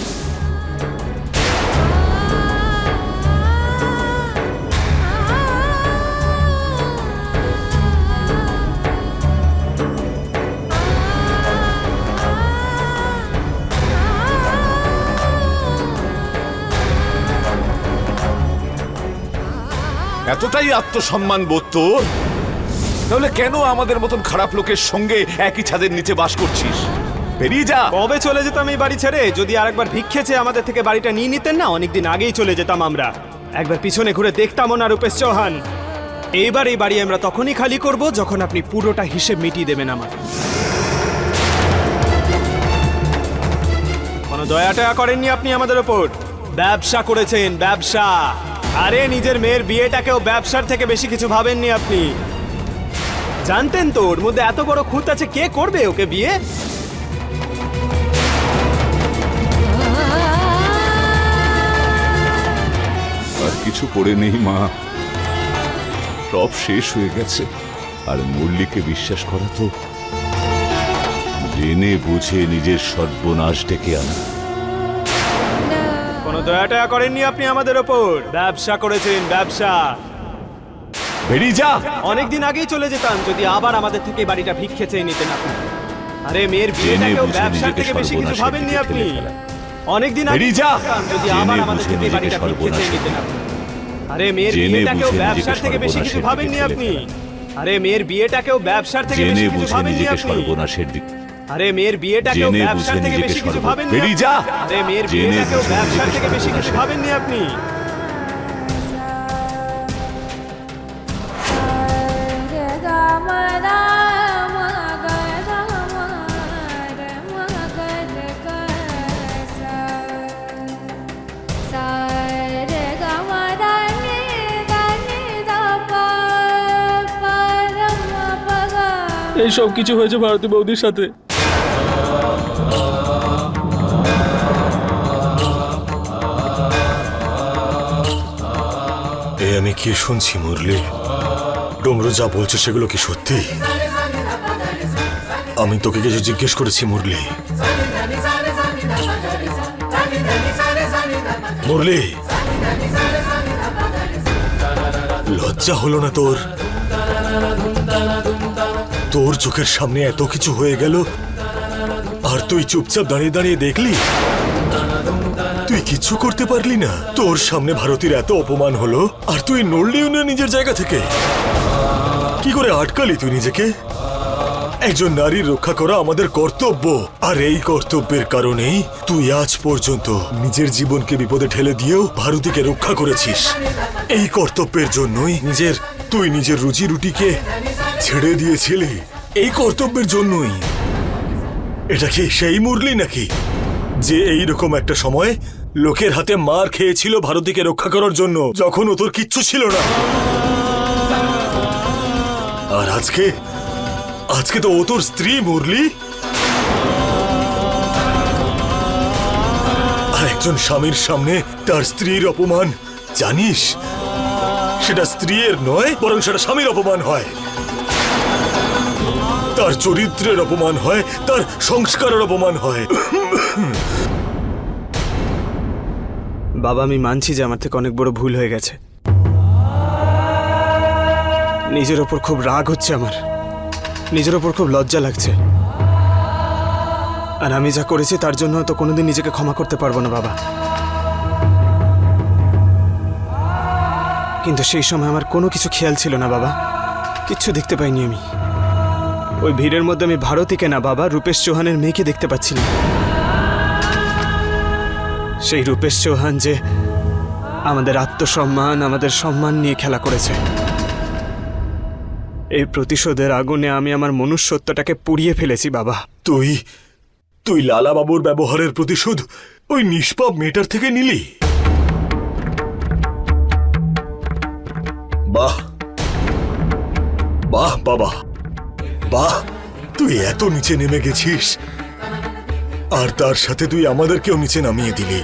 এতটাই আত্মসম্মান বোধ তোর, তাহলে কেন আমাদের মতন খারাপ লোকের সঙ্গে একই ছাদের নিচে বাস করছিস? বেরিয়ে যা। কবে চলে যেতাম এই বাড়ি ছেড়ে? যদি আরেকবার ভিক্ষে চেয়ে আমাদের থেকে বাড়িটা নিয়ে নিতেন না, অনেকদিন আগেই চলে যেতাম আমরা। একবার পিছনে ঘুরে দেখতামও না রূপেশ চৌহান। এইবার এই বাড়ি আমরা তখনই খালি করব যখন আপনি পুরোটা হিসেব মিটিয়ে দেবেন আমার। কোনো দয়া টয়া করেননি আপনি আমাদের ওপর। ব্যবসা করেছেন, ব্যবসা। আরে নিজের মেয়ের বিয়েটাকেও ব্যবসার থেকে বেশি কিছু ভাবেননি আপনি। জানতেন তো ওর মধ্যে এত বড় খুঁত আছে, কে করবে ওকে বিয়ে? আর কিছু পড়ে নেই মা, সব শেষ হয়ে গেছে। আর মুরলিকে বিশ্বাস করা তো জেনে বুঝে নিজের সর্বনাশ ডেকে আনা। কোনো দয়া টয়া করেননি আপনি আমাদের ওপর। ব্যবসা করেছেন, ব্যবসা। বেরিয়ে যা। অনেকদিন আগেই চলে যেতাম যদি আবার আমাদের থেকে বাড়িটা ভিক্ষে চেয়ে নিতেন আপনি। আরে মেয়ের বিয়েটাকেও ব্যবসার থেকে বেশি কিছু ভাবেননি আপনি। অনেকদিন আগে যদি আবার আমাদের থেকে বাড়িটা ভিক্ষে চেয়ে নিতেন আপনি। আরে মেয়ের বিয়েটাকেও ব্যবসার থেকে বেশি কিছু ভাবেননি আপনি। আরে মেয়ের বিয়েটাকেও ব্যবসার থেকে বেশি কিছু ভাবেননি আপনি। আরে মেয়ের বিয়েটাকেও ব্যবসার থেকে বেশি কিছু ভাবেননি। বেরিয়ে যা। আরে মেয়ের বিয়েটাকেও ব্যবসার থেকে বেশি কিছু ভাবেননি আপনি। এই সব কিছু হয়েছে ভারতী বৌদির সাথে। আমি কি শুনছি মুরলি? ডমরু যা বলছে সেগুলো কি সত্যি? আমি তোকে কিছু জিজ্ঞেস করেছি মুরলি। মুরলি, লজ্জা হলো না তোর? তোর চোখের সামনে এত কিছু হয়ে গেল আর তুই চুপচাপ দাঁড়িয়ে দাঁড়িয়ে দেখলি? তুই কিচ্ছু করতে পারলি না? তোর সামনে ভারতীর এত অপমান হলো আর তুই নড়লিও না নিজের জায়গা থেকে। কি করে আটকালি তুই নিজেকে? একজন নারীর রক্ষা করা আমাদের কর্তব্য, আর এই কর্তব্যের কারণেই তুই আজ পর্যন্ত নিজের জীবনকে বিপদে ঠেলে দিয়েও ভারতীকে রক্ষা করেছিস। এই কর্তব্যের জন্যই তুই নিজের রুজি রুটিকে ছেড়ে দিয়েছিলি। এই কর্তব্যের জন্যই। এটা কি সেই মুরলি নাকি যে এইরকম একটা সময় লোকের হাতে মার খেয়েছিল ভারতীকে রক্ষা করার জন্য, যখন ও তোর কিচ্ছু ছিল না? আর আজকে তো ও তোর স্ত্রী মুরলি। আর একজন স্বামীর সামনে তার স্ত্রীর অপমান, জানিস সেটা স্ত্রীর নয়, বরং সেটা স্বামীর অপমান হয়। তার চরিত্রের অপমান হয়, তার সংস্কারের অপমান হয়। বাবা, আমি মানছি যে আমার থেকে অনেক বড় ভুল হয়ে গেছে। নিজের ওপর খুব রাগ হচ্ছে আমার, নিজের ওপর খুব লজ্জা লাগছে। আর আমি যা করেছি তার জন্য তো কোনোদিন নিজেকে ক্ষমা করতে পারবো না বাবা। কিন্তু সেই সময় আমার কোনো কিছু খেয়াল ছিল না বাবা, কিচ্ছু দেখতে পাইনি আমি। ওই ভিড়ের মধ্যে আমি ভারতীকে না বাবা, রূপেশ চৌহানের মেয়েকে দেখতে পাচ্ছিলাম। সেই রূপেশ চৌহান যে আমাদের আত্মসম্মান, আমাদের সম্মান নিয়ে খেলা করেছে। এই প্রতিশোধের আগুনে আমি আমার মনুষ্যত্বটাকে পুড়িয়ে ফেলেছি বাবা। তুই লালা বাবুর ব্যবহারের প্রতিশোধ ওই নিষ্পাপ মেয়েটার থেকে নিলি? বাহ বাহ বাবা, বাহ! তুই এত নিচে নেমে গেছিস, আর তার সাথে তুই আমাদেরকেও নিচে নামিয়ে দিলি।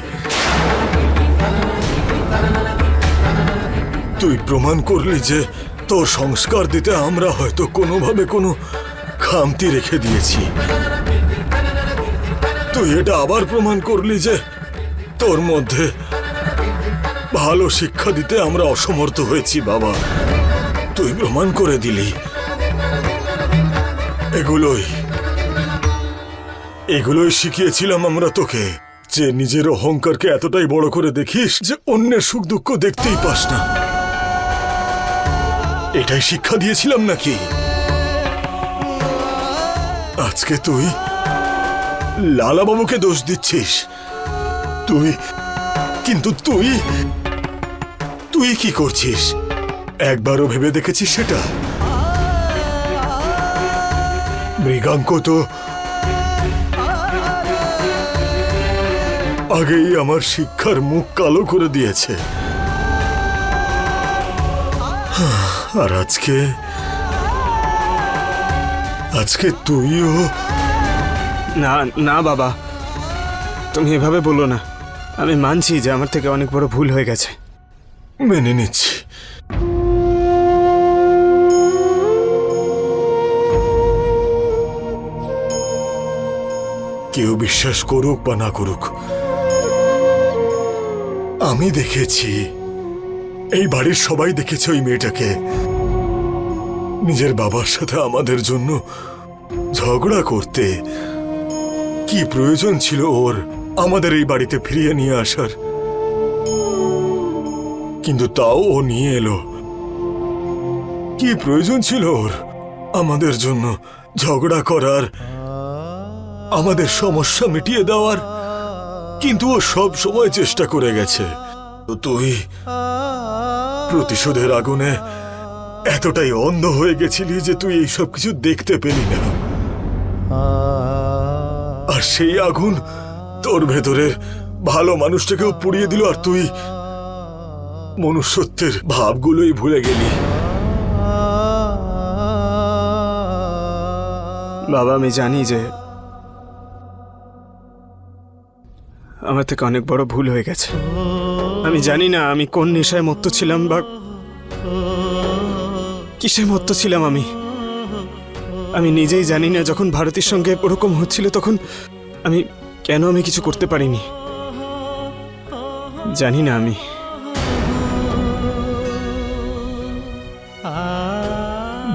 তুই প্রমাণ করলি যে তোর সংস্কার দিতে আমরা হয়তো কোনোভাবে কোনো খামতি রেখে দিয়েছি। তুই এটা আবার প্রমাণ করলি যে তোর মধ্যে ভালো শিক্ষা দিতে আমরা অসমর্থ হয়েছি বাবা। তুই প্রমাণ করে দিলি। এগুলোই শিখিয়েছিলাম আমরা তোকে, যে নিজের অহংকারকে এতটাই বড় করে দেখিস যে অন্যের সুখ দুঃখ দেখতেই পাস না। এটাই শিক্ষা দিয়েছিলাম নাকি? আজকে তুই লালাবাবুকে দোষ দিচ্ছিস। তুই কি করছিস? একবারও ভেবে দেখেছিস সেটা? মৃগাঙ্ক তো আগেই আমার শিক্ষার মুখ কালো করে দিয়েছে, আর আজকে তুইও। না না বাবা, তুমি এভাবে বলো না। আমি মানছি যে আমার থেকে অনেক বড় ভুল হয়ে গেছে। মেনে নিচ্ছি। কেউ বিশ্বাস করুক বা না করুক, আমি দেখেছি, এই বাড়ির সবাই দেখেছে ওই মেয়েটাকে নিজের বাবার সাথে আমাদের জন্য ঝগড়া করতে। কি প্রয়োজন ছিল ওর আমাদের এই বাড়িতে ফিরিয়ে নিয়ে আসার? কিন্তু তাও ও নিয়ে এলো। কি প্রয়োজন ছিল ওর আমাদের জন্য ঝগড়া করার, আমাদের সমস্যা মিটিয়ে দেওয়ার? কিন্তু ও সব সময় চেষ্টা করে গেছে। তো তুই প্রতিশোধের আগুনে এতটাই অন্ধ হয়ে গেছিলি যে তুই এইসব কিছু দেখতে পেলি না, আর সেই আগুন তোর ভেতরের ভালো মানুষটাকেও পুড়িয়ে দিল, আর তুই মনুষ্যত্বের ভাবগুলোই ভুলে গেলি। বাবা, আমি জানি যে আমার থেকে অনেক বড় ভুল হয়ে গেছে। আমি জানি না আমি কোন নেশায় মত্ত ছিলাম বা কিসে মত্ত ছিলাম। আমি নিজেই জানি না। যখন ভারতীর সঙ্গে ওরকম হচ্ছিল তখন আমি কিছু করতে পারিনি। জানি না আমি।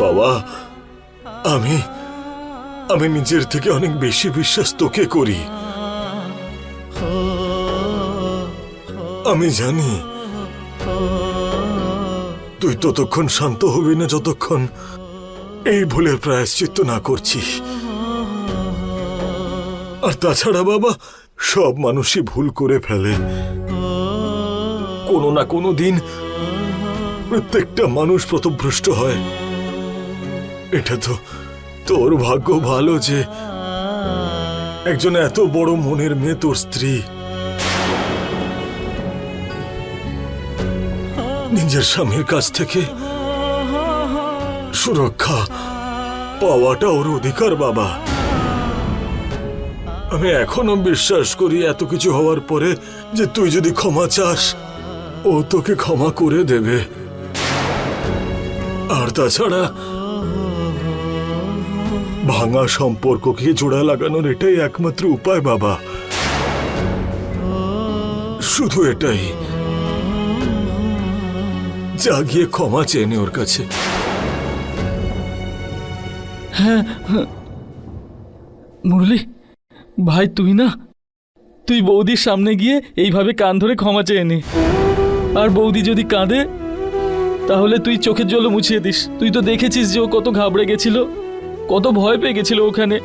বাবা, আমি নিজের থেকে অনেক বেশি বিশ্বাস তোকে করি। আমি জানি তুই ততক্ষণ শান্ত হবি না যতক্ষণ এই ভুলের প্রায়শ্চিত্ত না করছিস। আর তাছাড়া বাবা, সব মানুষই ভুল করে ফেলে। কোনো না কোনো দিন প্রত্যেকটা মানুষ পথভ্রষ্ট হয়। এটা তো তোর ভাগ্য ভালো যে একজন এত বড় মনের মেয়ে তোর স্ত্রী নিজের স্বামীর কাছ থেকে সুরক্ষা পাওয়াটা ওর অধিকার বাবা। আমি এখনো বিশ্বাস করি এত কিছু হওয়ার পরে যে তুই যদি ক্ষমা চাস ও তোকে ক্ষমা করে দেবে। আর তাছাড়া ভাঙা সম্পর্ককে জোড়া লাগানোর এটাই একমাত্র উপায় বাবা, শুধু এটাই। যা গিয়ে ক্ষমা চেয়ে নে ওর কাছে। হ্যাঁ মুরলি ভাই, তুই বৌদির সামনে গিয়ে এইভাবে কান ধরে ক্ষমা চেয়ে নে। আর বৌদি যদি কাঁদে তাহলে তুই চোখের জলও মুছিয়ে দিস। তুই তো দেখেছিস যে ও কত ঘাবড়ে গেছিল, কত ভয় পেয়ে গেছিল ওখানে।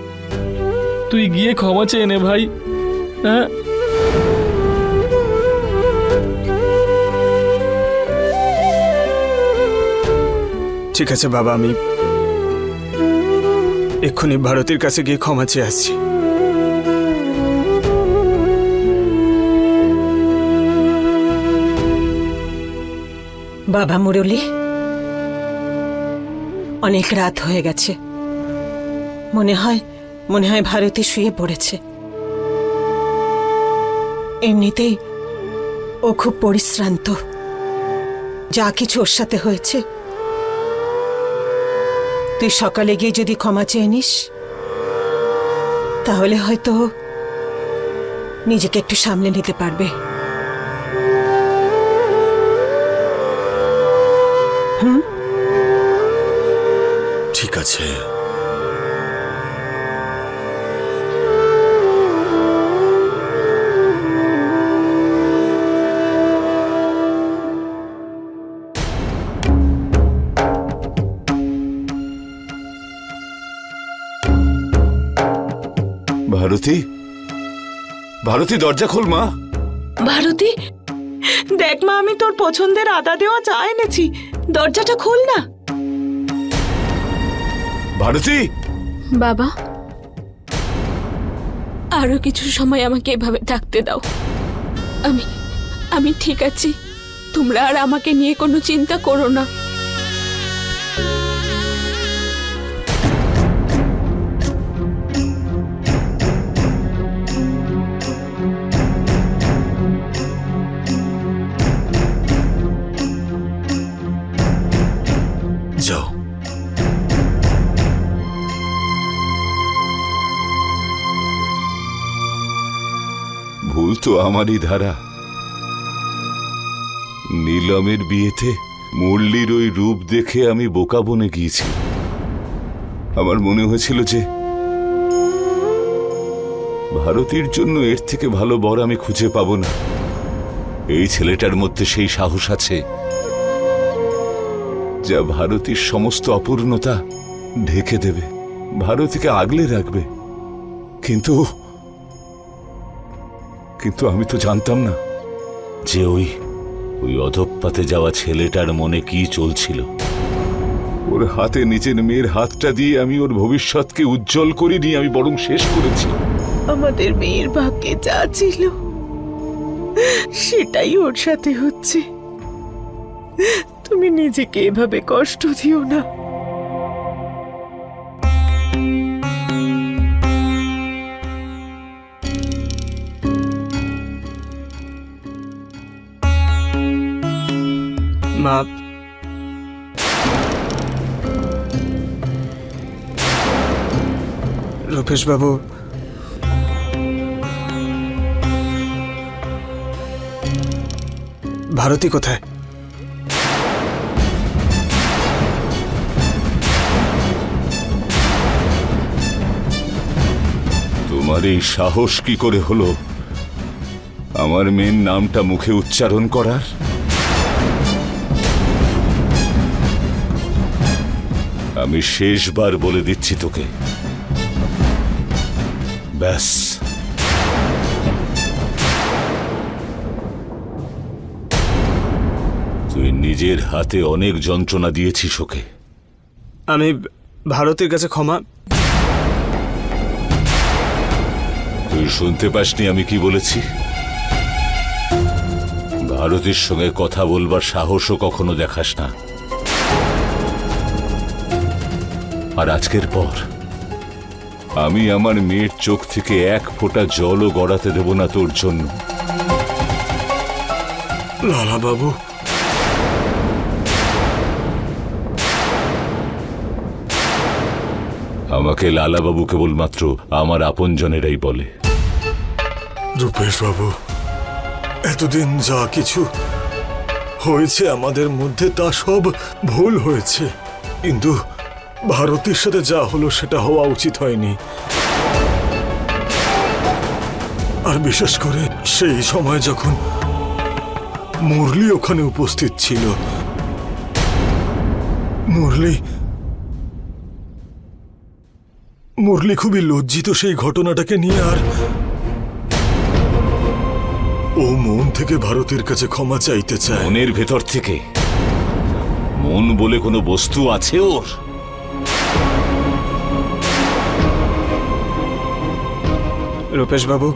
তুই গিয়ে ক্ষমা চেয়ে নে ভাই। হ্যাঁ, ঠিক আছে বাবা, আমি এক্ষুনি ভারতীর কাছে গিয়ে ক্ষমা চেয়ে আসছি। বাবা মুরলী, অনেক রাত হয়ে গেছে। মনে হয় ভারতী শুয়ে পড়েছে। এমনিতেই ও খুব পরিশ্রান্ত। যা কিছু ওর সাথে হয়েছে, তুই সকালে গিয়ে যদি ক্ষমা চেয়ে নিস তাহলে হয়তো নিজেকে একটু সামলে নিতে পারবে। ঠিক আছে। ভারতী, ভারতী দরজা খোল মা। ভারতী, দেখ মা, আমি তোর পছন্দের আদা দেওয়া চা এনেছি, দরজাটা খোল না। ভারতী, বাবা, আরো কিছু সময় আমাকে এভাবে থাকতে দাও। আমি ঠিক আছি, তোমরা আর আমাকে নিয়ে কোনো চিন্তা করো না। যাও। ভুল তো আমারই ধারা। নীলমের বিয়েতে মুরলির ওই রূপ দেখে আমি বোকা বনে গিয়েছি। আমার মনে হয়েছিল যে ভারতীর জন্য এর থেকে ভালো বর আমি খুঁজে পাবো না। এই ছেলেটার মধ্যে সেই সাহস আছে যা ভারতীর সমস্ত অপূর্ণতা ঢেকে দেবে, ভারতীকে আগলে রাখবে। কিন্তু কিন্তু আমি তো জানতাম না যে ওই অধঃপাতে যাওয়া ছেলেটার মনে কি চলছিল। ওর হাতে নিজের মেয়ের হাতটা দিয়ে আমি ওর ভবিষ্যৎকে উজ্জ্বল করিনি, আমি বরং শেষ করেছি। আমাদের মেয়ের ভাগ্যে যা ছিল সেটাই ওর সাথে হচ্ছে। তুমি নিজেকে এভাবে কষ্ট দিও না। মা, রূপেশ বাবু, ভারতী কোথায়? তোমার এই সাহস কি করে হলো আমার মেয়ের নামটা মুখে উচ্চারণ করার? আমি শেষবার বলে দিচ্ছি তোকে, ব্যাস। তুই নিজের হাতে অনেক যন্ত্রণা দিয়েছিস ওকে। আমি ভারতীর কাছে ক্ষমা। তুই শুনতে পাসনি আমি কি বলেছি? ভারতীর সঙ্গে কথা বলবার সাহসও কখনো দেখাস না। আর আজকের পর আমি আমার মেয়ের চোখ থেকে এক ফোঁটা জলও গড়াতে দেব না তোর জন্য। লালা বাবু, আমাকে লালাবাবু কেবলমাত্র আমার আপনজনেরাই বলে। রূপেশ বাবু, এতদিন যা কিছু হয়েছে আমাদের মধ্যে তা সব ভুল হয়েছে, কিন্তু ভারতের সাথে যা হলো সেটা হওয়া উচিত হয়নি। আর বিশেষ করে সেই সময় যখন মুরলি ওখানে উপস্থিত ছিল। মুরলি খুবই লজ্জিত সেই ঘটনাটাকে নিয়ে, আর ও মন থেকে ভারতের কাছে ক্ষমা চাইতে চায়। মনের ভেতর থেকে? মন বলে কোনো বস্তু আছে ওর? রূপেশ বাবু,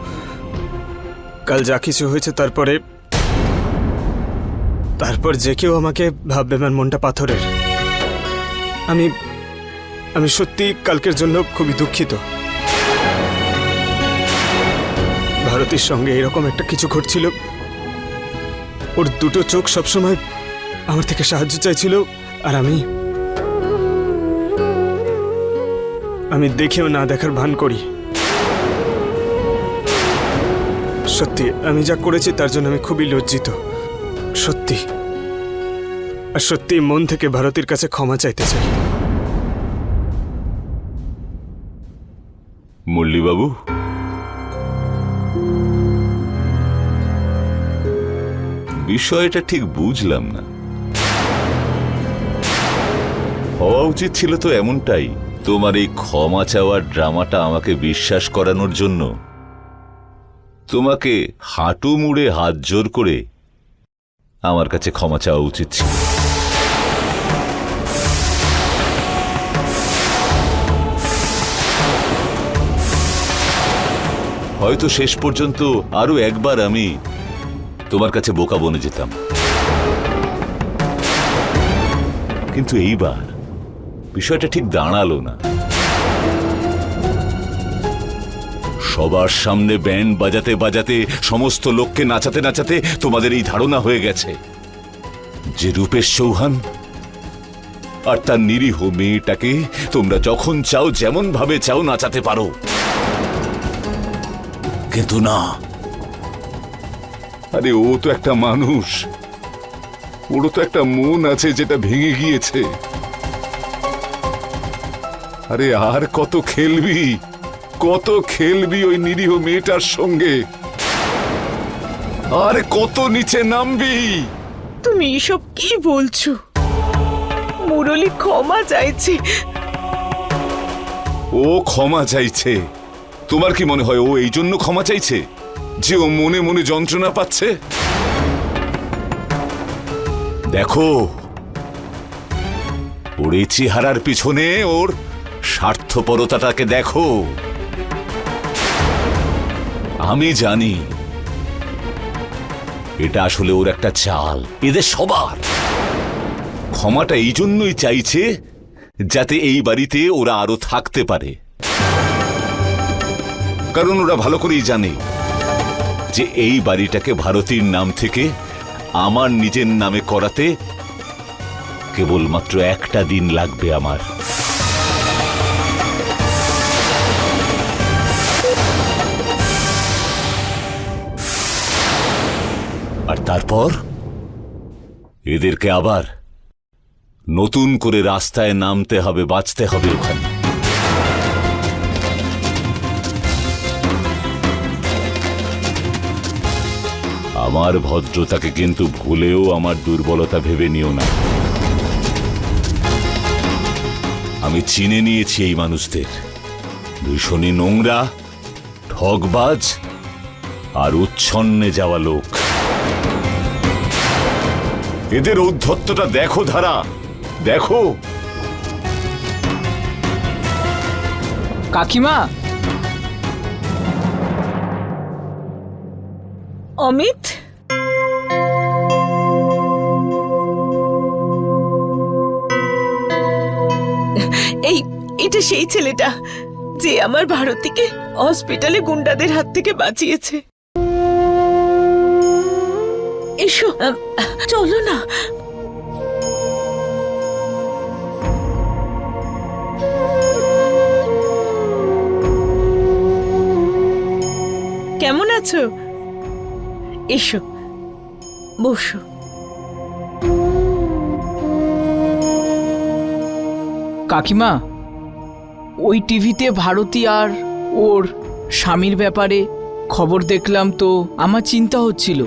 কাল যা কিছু হয়েছে তারপর যে কেউ আমাকে ভাববে আমার মনটা পাথরের। আমি সত্যি কালকের জন্য খুবই দুঃখিত। ভারতীর সঙ্গে এরকম একটা কিছু ঘটছিল। ওর দুটো চোখ সবসময় আমার থেকে সাহায্য চাইছিল, আর আমি দেখেও না দেখার ভান করি। সত্যি আমি যা করেছি তার জন্য আমি খুবই লজ্জিত, সত্যি। আর সত্যি মন থেকে ভারতীর কাছে ক্ষমা চাইতে চাই। মুরলিবাবু, বিষয়টা ঠিক বুঝলাম না। হওয়া উচিত ছিল তো এমনটাই, তোমার এই ক্ষমা চাওয়ার ড্রামাটা আমাকে বিশ্বাস করানোর জন্য তোমাকে হাঁটু মুড়ে হাত জোর করে আমার কাছে ক্ষমা চাওয়া উচিত ছিল। হয়তো শেষ পর্যন্ত আরো একবার আমি তোমার কাছে বোকা বনে যেতাম, কিন্তু এইবার বিষয়টা ঠিক দাঁড়ালো না। সবার সামনে ব্যান্ড বাজাতে বাজাতে, সমস্ত লোককে নাচাতে নাচাতে তোমাদের এই ধারণা হয়ে গেছে যে রূপেশ চৌহান আর তার নিরীহ মেয়েটাকে তোমরা যখন চাও, যেমন ভাবে চাও নাচাতে পারো। কিন্তু না, আরে ও তো একটা মানুষ, ওরও তো একটা মন আছে যেটা ভেঙে গিয়েছে। আরে আর কত খেলবি, কত খেলবি ওই নিরীহ মেয়েটার সঙ্গে, আর কত নিচে নামবি? তুমি এসব কি বলছো? মুরলী ক্ষমা চাইছে। ও ক্ষমা চাইছে? তোমার কি মনে হয় ও এই জন্য ক্ষমা চাইছে যে ও মনে মনে যন্ত্রণা পাচ্ছে? দেখো, ওর এই চেহারার পিছনে ওর স্বার্থপরতাটাকে দেখো। আমি জানি এটা আসলে ওর একটা চাল, এদের সবার। ক্ষমাটা এই জন্যই চাইছে যাতে এই বাড়িতে ওরা আরো থাকতে পারে, কারণ ওরা ভালো করেই জানে যে এই বাড়িটাকে ভারতীর নাম থেকে আমার নিজের নামে করাতে কেবলমাত্র একটা দিন লাগবে আমার। আর তারপর এদেরকে আবার নতুন করে রাস্তায় নামতে হবে, বাঁচতে হবে ওখানে। আমার ভদ্রতাকে কিন্তু ভুলেও আমার দুর্বলতা ভেবে নিও না। আমি চিনে নিয়েছি এই মানুষদের, ভীষণই নোংরা, ঠকবাজ আর উচ্ছন্নে যাওয়া লোক। এদের ঔদ্ধত্যটা দেখো ধারা, দেখো। কাকিমা, অমিত, এটা সেই ছেলেটা যে আমার ভারতীকে হসপিটালে গুন্ডাদের হাত থেকে বাঁচিয়েছে। এসো, চলো না। কেমন আছো? এসো, বসো। কাকিমা, ওই টিভিতে ভারতী আর ওর স্বামীর ব্যাপারে খবর দেখলাম, তো আমার চিন্তা হচ্ছিল।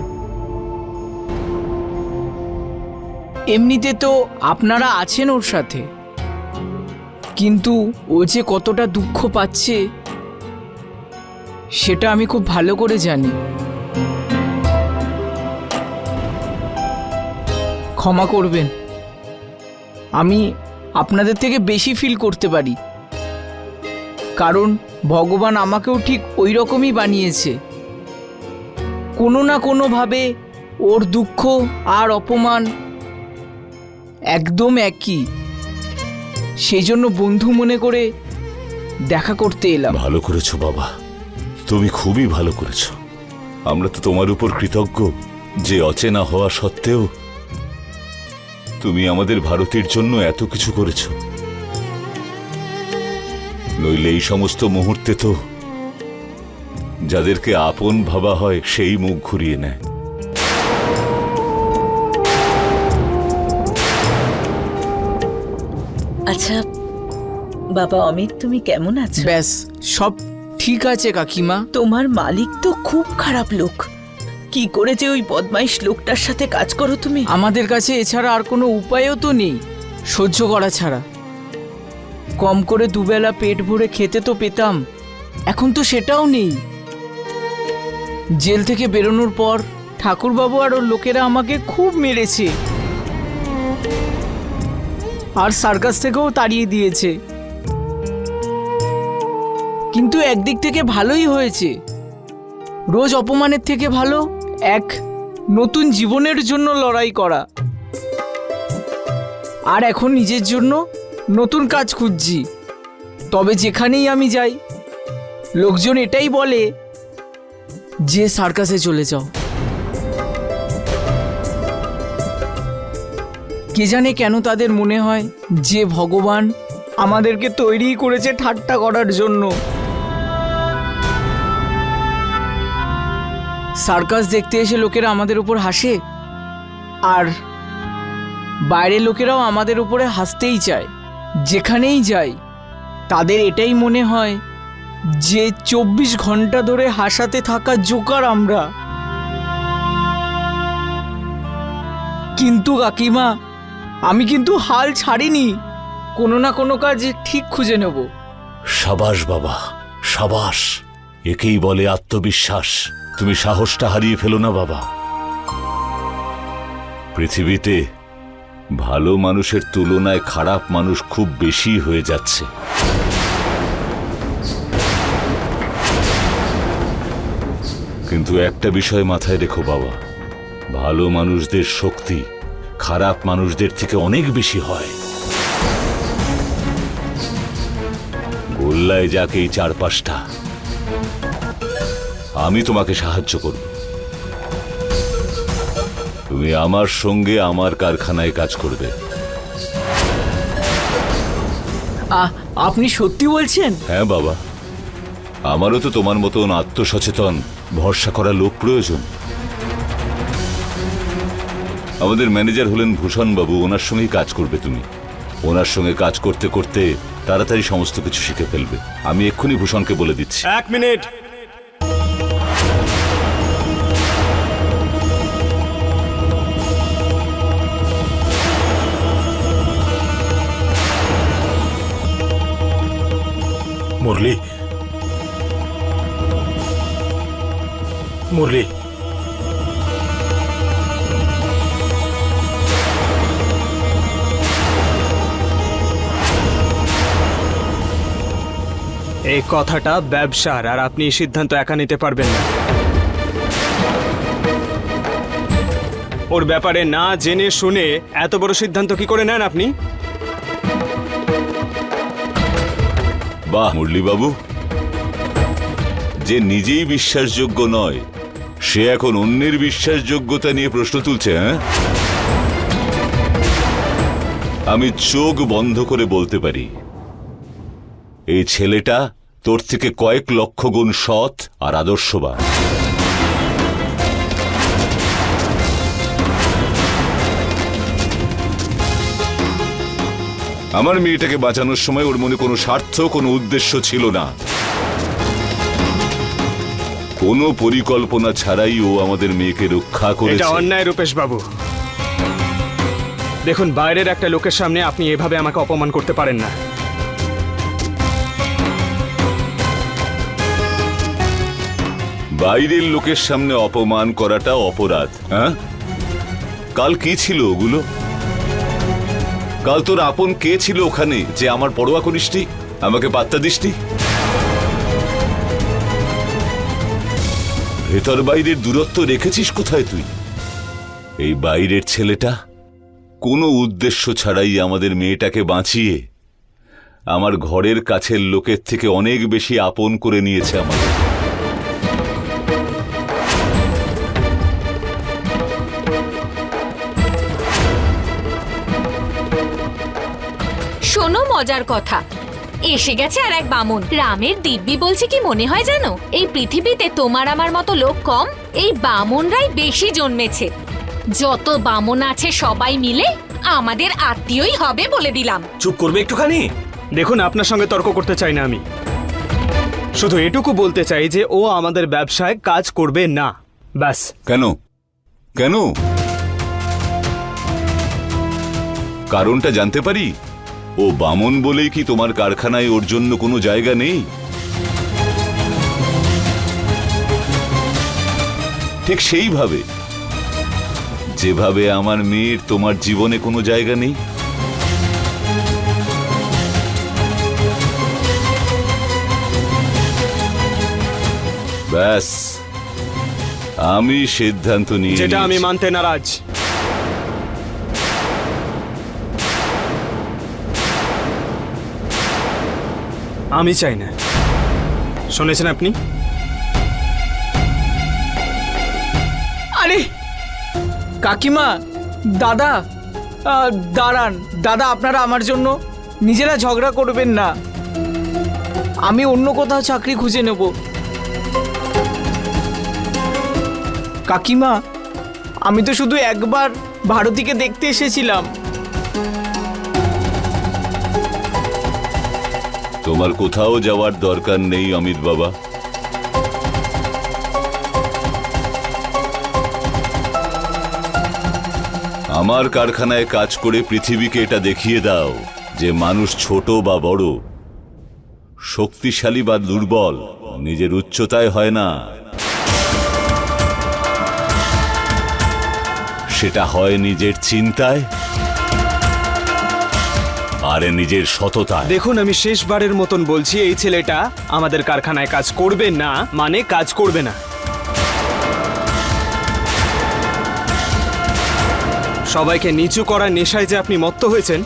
এমনিতে তো আপনারা আছেন ওর সাথে, কিন্তু ও যে কতটা দুঃখ পাচ্ছে সেটা আমি খুব ভালো করে জানি। ক্ষমা করবেন, আমি আপনাদের থেকে বেশি ফিল করতে পারি, কারণ ভগবান আমাকেও ঠিক ওই রকমই বানিয়েছে। কোনো না কোনোভাবে ওর দুঃখ আর অপমান একদম একই, সেই জন্য বন্ধু মনে করে দেখা করতে এলাম। ভালো করেছো বাবা, তুমি খুবই ভালো করেছো। আমরা তো তোমার উপর কৃতজ্ঞ যে অচেনা হওয়া সত্ত্বেও তুমি আমাদের ভারতের জন্য এত কিছু করেছো। নইলে এই সমস্ত মুহূর্তে তো যাদেরকে আপন ভাবা হয় সেই মুখ ঘুরিয়ে নেয়। আচ্ছা বাবা অমিত, তুমি কেমন আছো? ব্যাস, সব ঠিক আছে কাকিমা। তোমার মালিক তো খুব খারাপ লোক। কি করে যে ওই বদমাইশ লোকটার সাথে কাজ করো তুমি? আমাদের কাছে এছাড়া আর কোনো উপায়ও তো নেই, সহ্য করা ছাড়া। কম করে দুবেলা পেট ভরে খেতে তো পেতাম, এখন তো সেটাও নেই। জেল থেকে বেরোনোর পর ঠাকুরবাবু আর ওর লোকেরা আমাকে খুব মেরেছে, আর সার্কাস থেকেও তাড়িয়ে দিয়েছে। কিন্তু একদিক থেকে ভালোই হয়েছে, রোজ অপমানের থেকে ভালো এক নতুন জীবনের জন্য লড়াই করা। আর এখন নিজের জন্য নতুন কাজ খুঁজছি। তবে যেখানেই আমি যাই লোকজন এটাই বলে যে সার্কাসে চলে যাও। কে জানে কেন তাদের মনে হয় যে ভগবান আমাদেরকে তৈরি করেছে ঠাট্টা করার জন্য। সার্কাস দেখতে এসে লোকেরা আমাদের উপর হাসে, আর বাইরের লোকেরাও আমাদের উপরে হাসতেই চায়। যেখানেই যাই তাদের এটাই মনে হয় যে 24 ঘন্টা ধরে হাসাতে থাকা জোকার আমরা। কিন্তু কাকিমা, আমি কিন্তু হাল ছাড়িনি, কোনো না কোনো কাজ ঠিক খুঁজে নেব। সাবাস বাবা, সাবাস। একেই বলে আত্মবিশ্বাস। তুমি সাহসটা হারিয়ে ফেলো না বাবা। পৃথিবীতে ভালো মানুষের তুলনায় খারাপ মানুষ খুব বেশি হয়ে যাচ্ছে। কিন্তু একটা বিষয় মাথায় রেখো বাবা, ভালো মানুষদের শক্তি খারাপ মানুষদের থেকে অনেক বেশি হয়। গোল্লায় যাক এই 4-5টা, আমি তোমাকে সাহায্য করব। তুমি আমার সঙ্গে আমার কারখানায় কাজ করবে। আপনি সত্যি বলছেন? হ্যাঁ বাবা, আমারও তো তোমার মতন আত্মসচেতন ভরসা করা লোক প্রয়োজন। আমাদের ম্যানেজার হলেন ভূষণ বাবু, ওনার সঙ্গেই কাজ করবে তুমি। ওনার সঙ্গে কাজ করতে করতে তাড়াতাড়ি সমস্ত কিছু শিখে ফেলবে। আমি এক্ষুনি ভূষণকে বলে দিচ্ছি। 1 মিনিট। মুরলি, মুরলি, এই কথাটা ব্যবসার, আর আপনি এই সিদ্ধান্ত একা নিতে পারবেন না। ওর ব্যাপারে না জেনে শুনে এত বড় সিদ্ধান্ত কি করে নেন আপনি? বাহ মুরলি বাবু, যে নিজেই বিশ্বাসযোগ্য নয় সে এখন অন্যের বিশ্বাসযোগ্যতা নিয়ে প্রশ্ন তুলছে। হ্যাঁ, আমি চোখ বন্ধ করে বলতে পারি এই ছেলেটা তোর থেকে কয়েক লক্ষ গুণ সৎ আর আদর্শবান। আমার মেয়েটাকে বাঁচানোর সময় ওর মনে কোনো স্বার্থ, কোনো উদ্দেশ্য ছিল না। কোনো পরিকল্পনা ছাড়াই ও আমাদের মেয়েকে রক্ষা করেছে। এটা অন্যায় রূপেশ বাবু। দেখুন, বাইরের একটা লোকের সামনে আপনি এভাবে আমাকে অপমান করতে পারেন না। বাইরের লোকের সামনে অপমান করাটা অপরাধ। হ্যাঁ, কাল কি ছিল ওগুলো? কাল তোর আপন কে ছিল ওখানে যে আমার পরোয়া করিসটি, আমাকে পাত্তা দিসটি? ভেতর বাইরের দূরত্ব রেখেছিস কোথায় তুই? এই বাইরের ছেলেটা কোনো উদ্দেশ্য ছাড়াই আমাদের মেয়েটাকে বাঁচিয়ে আমার ঘরের কাছের লোকের থেকে অনেক বেশি আপন করে নিয়েছে আমাদের। শোনো মজার কথা, এসে গেছে আর এক বামুন। রামের দিব্যি বলছে কি মনে হয় জানো, এই পৃথিবীতে তোমার আমার মতো লোক কম, এই বামুনরাই বেশি জন্মেছে। যত বামুন আছে সবাই মিলে আমাদের আত্মীয়ই হবে বলে দিলাম। চুপ করবে একটুখানি? দেখুন, আপনার সঙ্গে তর্ক করতে চাই না আমি। শুধু এটুকু বলতে চাই যে ও আমাদের ব্যবসায় কাজ করবে না, ব্যাস। কেন? কেন? কারণটা জানতে পারি? ও বামন বলেই কি তোমার কারখানায় ওর জন্য কোনো জায়গা নেই? ঠিক সেইভাবে যেভাবে আমার মেয়ের তোমার জীবনে কোনো জায়গা নেই। ব্যাস, আমি সিদ্ধান্ত নিয়ে যেটা আমি নিয়েছি। মানতে নারাজ। আমি চাই না। শুনেছেন আপনি? আরে কাকিমা, দাদা, দাঁড়ান দাদা, আপনারা আমার জন্য নিজেরা ঝগড়া করবেন না। আমি অন্য কোথাও চাকরি খুঁজে নেব। কাকিমা, আমি তো শুধু একবার ভারতীকে দেখতে এসেছিলাম। তোমার কোথাও যাওয়ার দরকার নেই অমিত বাবা। আমার কারখানায় কাজ করে পৃথিবীকে এটা দেখিয়ে দাও যে মানুষ ছোট বা বড়, শক্তিশালী বা দুর্বল নিজের উচ্চতায় হয় না, সেটা হয় নিজের চিন্তায় আর নিজের সততায়। দেখুন, আমি শেষবারের মতন বলছি, এই ছেলেটা আমাদের কারখানায় কাজ করবে না মানে কাজ করবে না। সবাইকে নিচু করার নেশায় যে আপনি মত্ত হয়েছেন,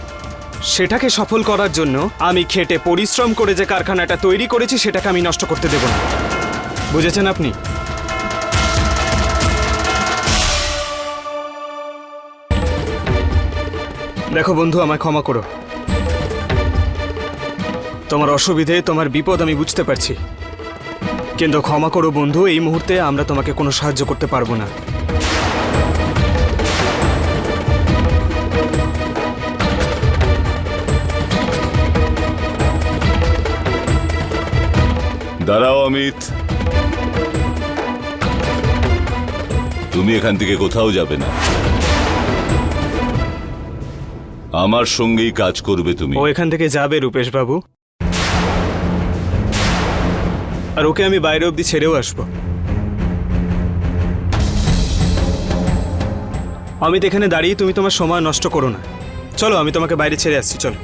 সেটাকে সফল করার জন্য আমি খেটে পরিশ্রম করে যে কারখানাটা তৈরি করেছি সেটাকে আমি নষ্ট করতে দেব না। বুঝেছেন আপনি? দেখো বন্ধু, আমায় ক্ষমা করো। তোমার অসুবিধে, তোমার বিপদ আমি বুঝতে পারছি, কিন্তু ক্ষমা করো বন্ধু, এই মুহূর্তে আমরা তোমাকে কোনো সাহায্য করতে পারবো না। দাঁড়াও অমিত, তুমি এখান থেকে কোথাও যাবে না, আমার সঙ্গেই কাজ করবে তুমি। ও এখান থেকে যাবে রূপেশ বাবু, আর ওকে আমি বাইরে অবধি ছেড়েও আসবো। অমিত, এখানে দাঁড়িয়ে তুমি তোমার সময় নষ্ট করো না। চলো, আমি তোমাকে বাইরে ছেড়ে আসছি, চলো।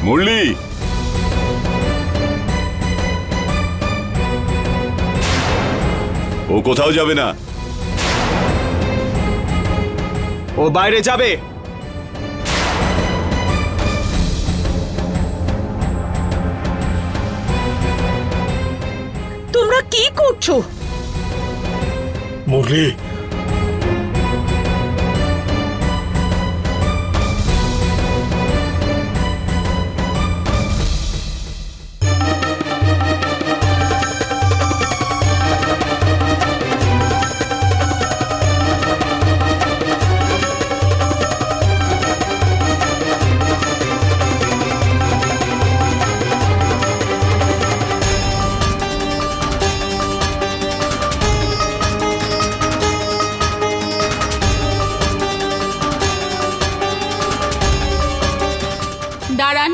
মুরলি, ও কোথাও যাবে না। ও বাইরে যাবে। তোমরা কি করছো? মুরলি, দাঁড়ান।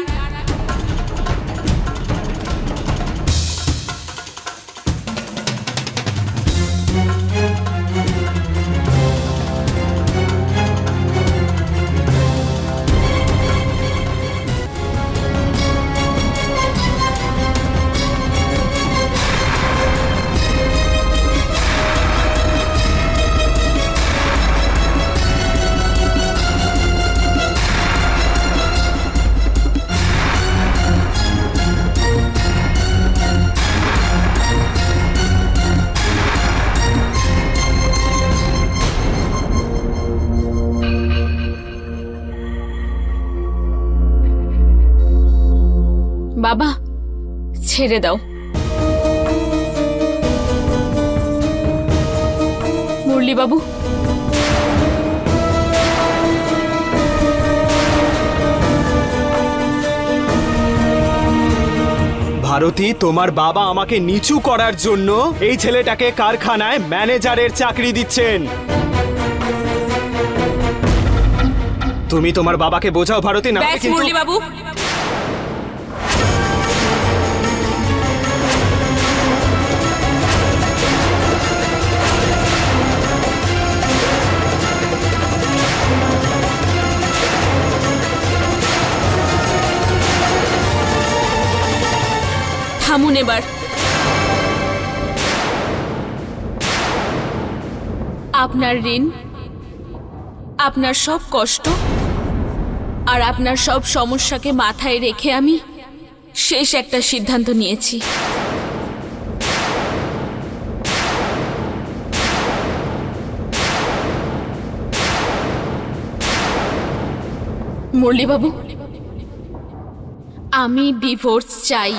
বাবা, ছেড়ে দাও। মুরলি বাবু, ভারতী, তোমার বাবা আমাকে নিচু করার জন্য এই ছেলেটাকে কারখানায় ম্যানেজারের চাকরি দিচ্ছেন। তুমি তোমার বাবাকে বোঝাও ভারতী, না ব্যাস মুরলি বাবু, থামুন এবার। আপনার ঋণ, আপনার সব কষ্ট আর আপনার সব সমস্যাকে মাথায় রেখে আমি শেষ একটা সিদ্ধান্ত নিয়েছি। মুরলি বাবু, আমি ডিভোর্স চাই।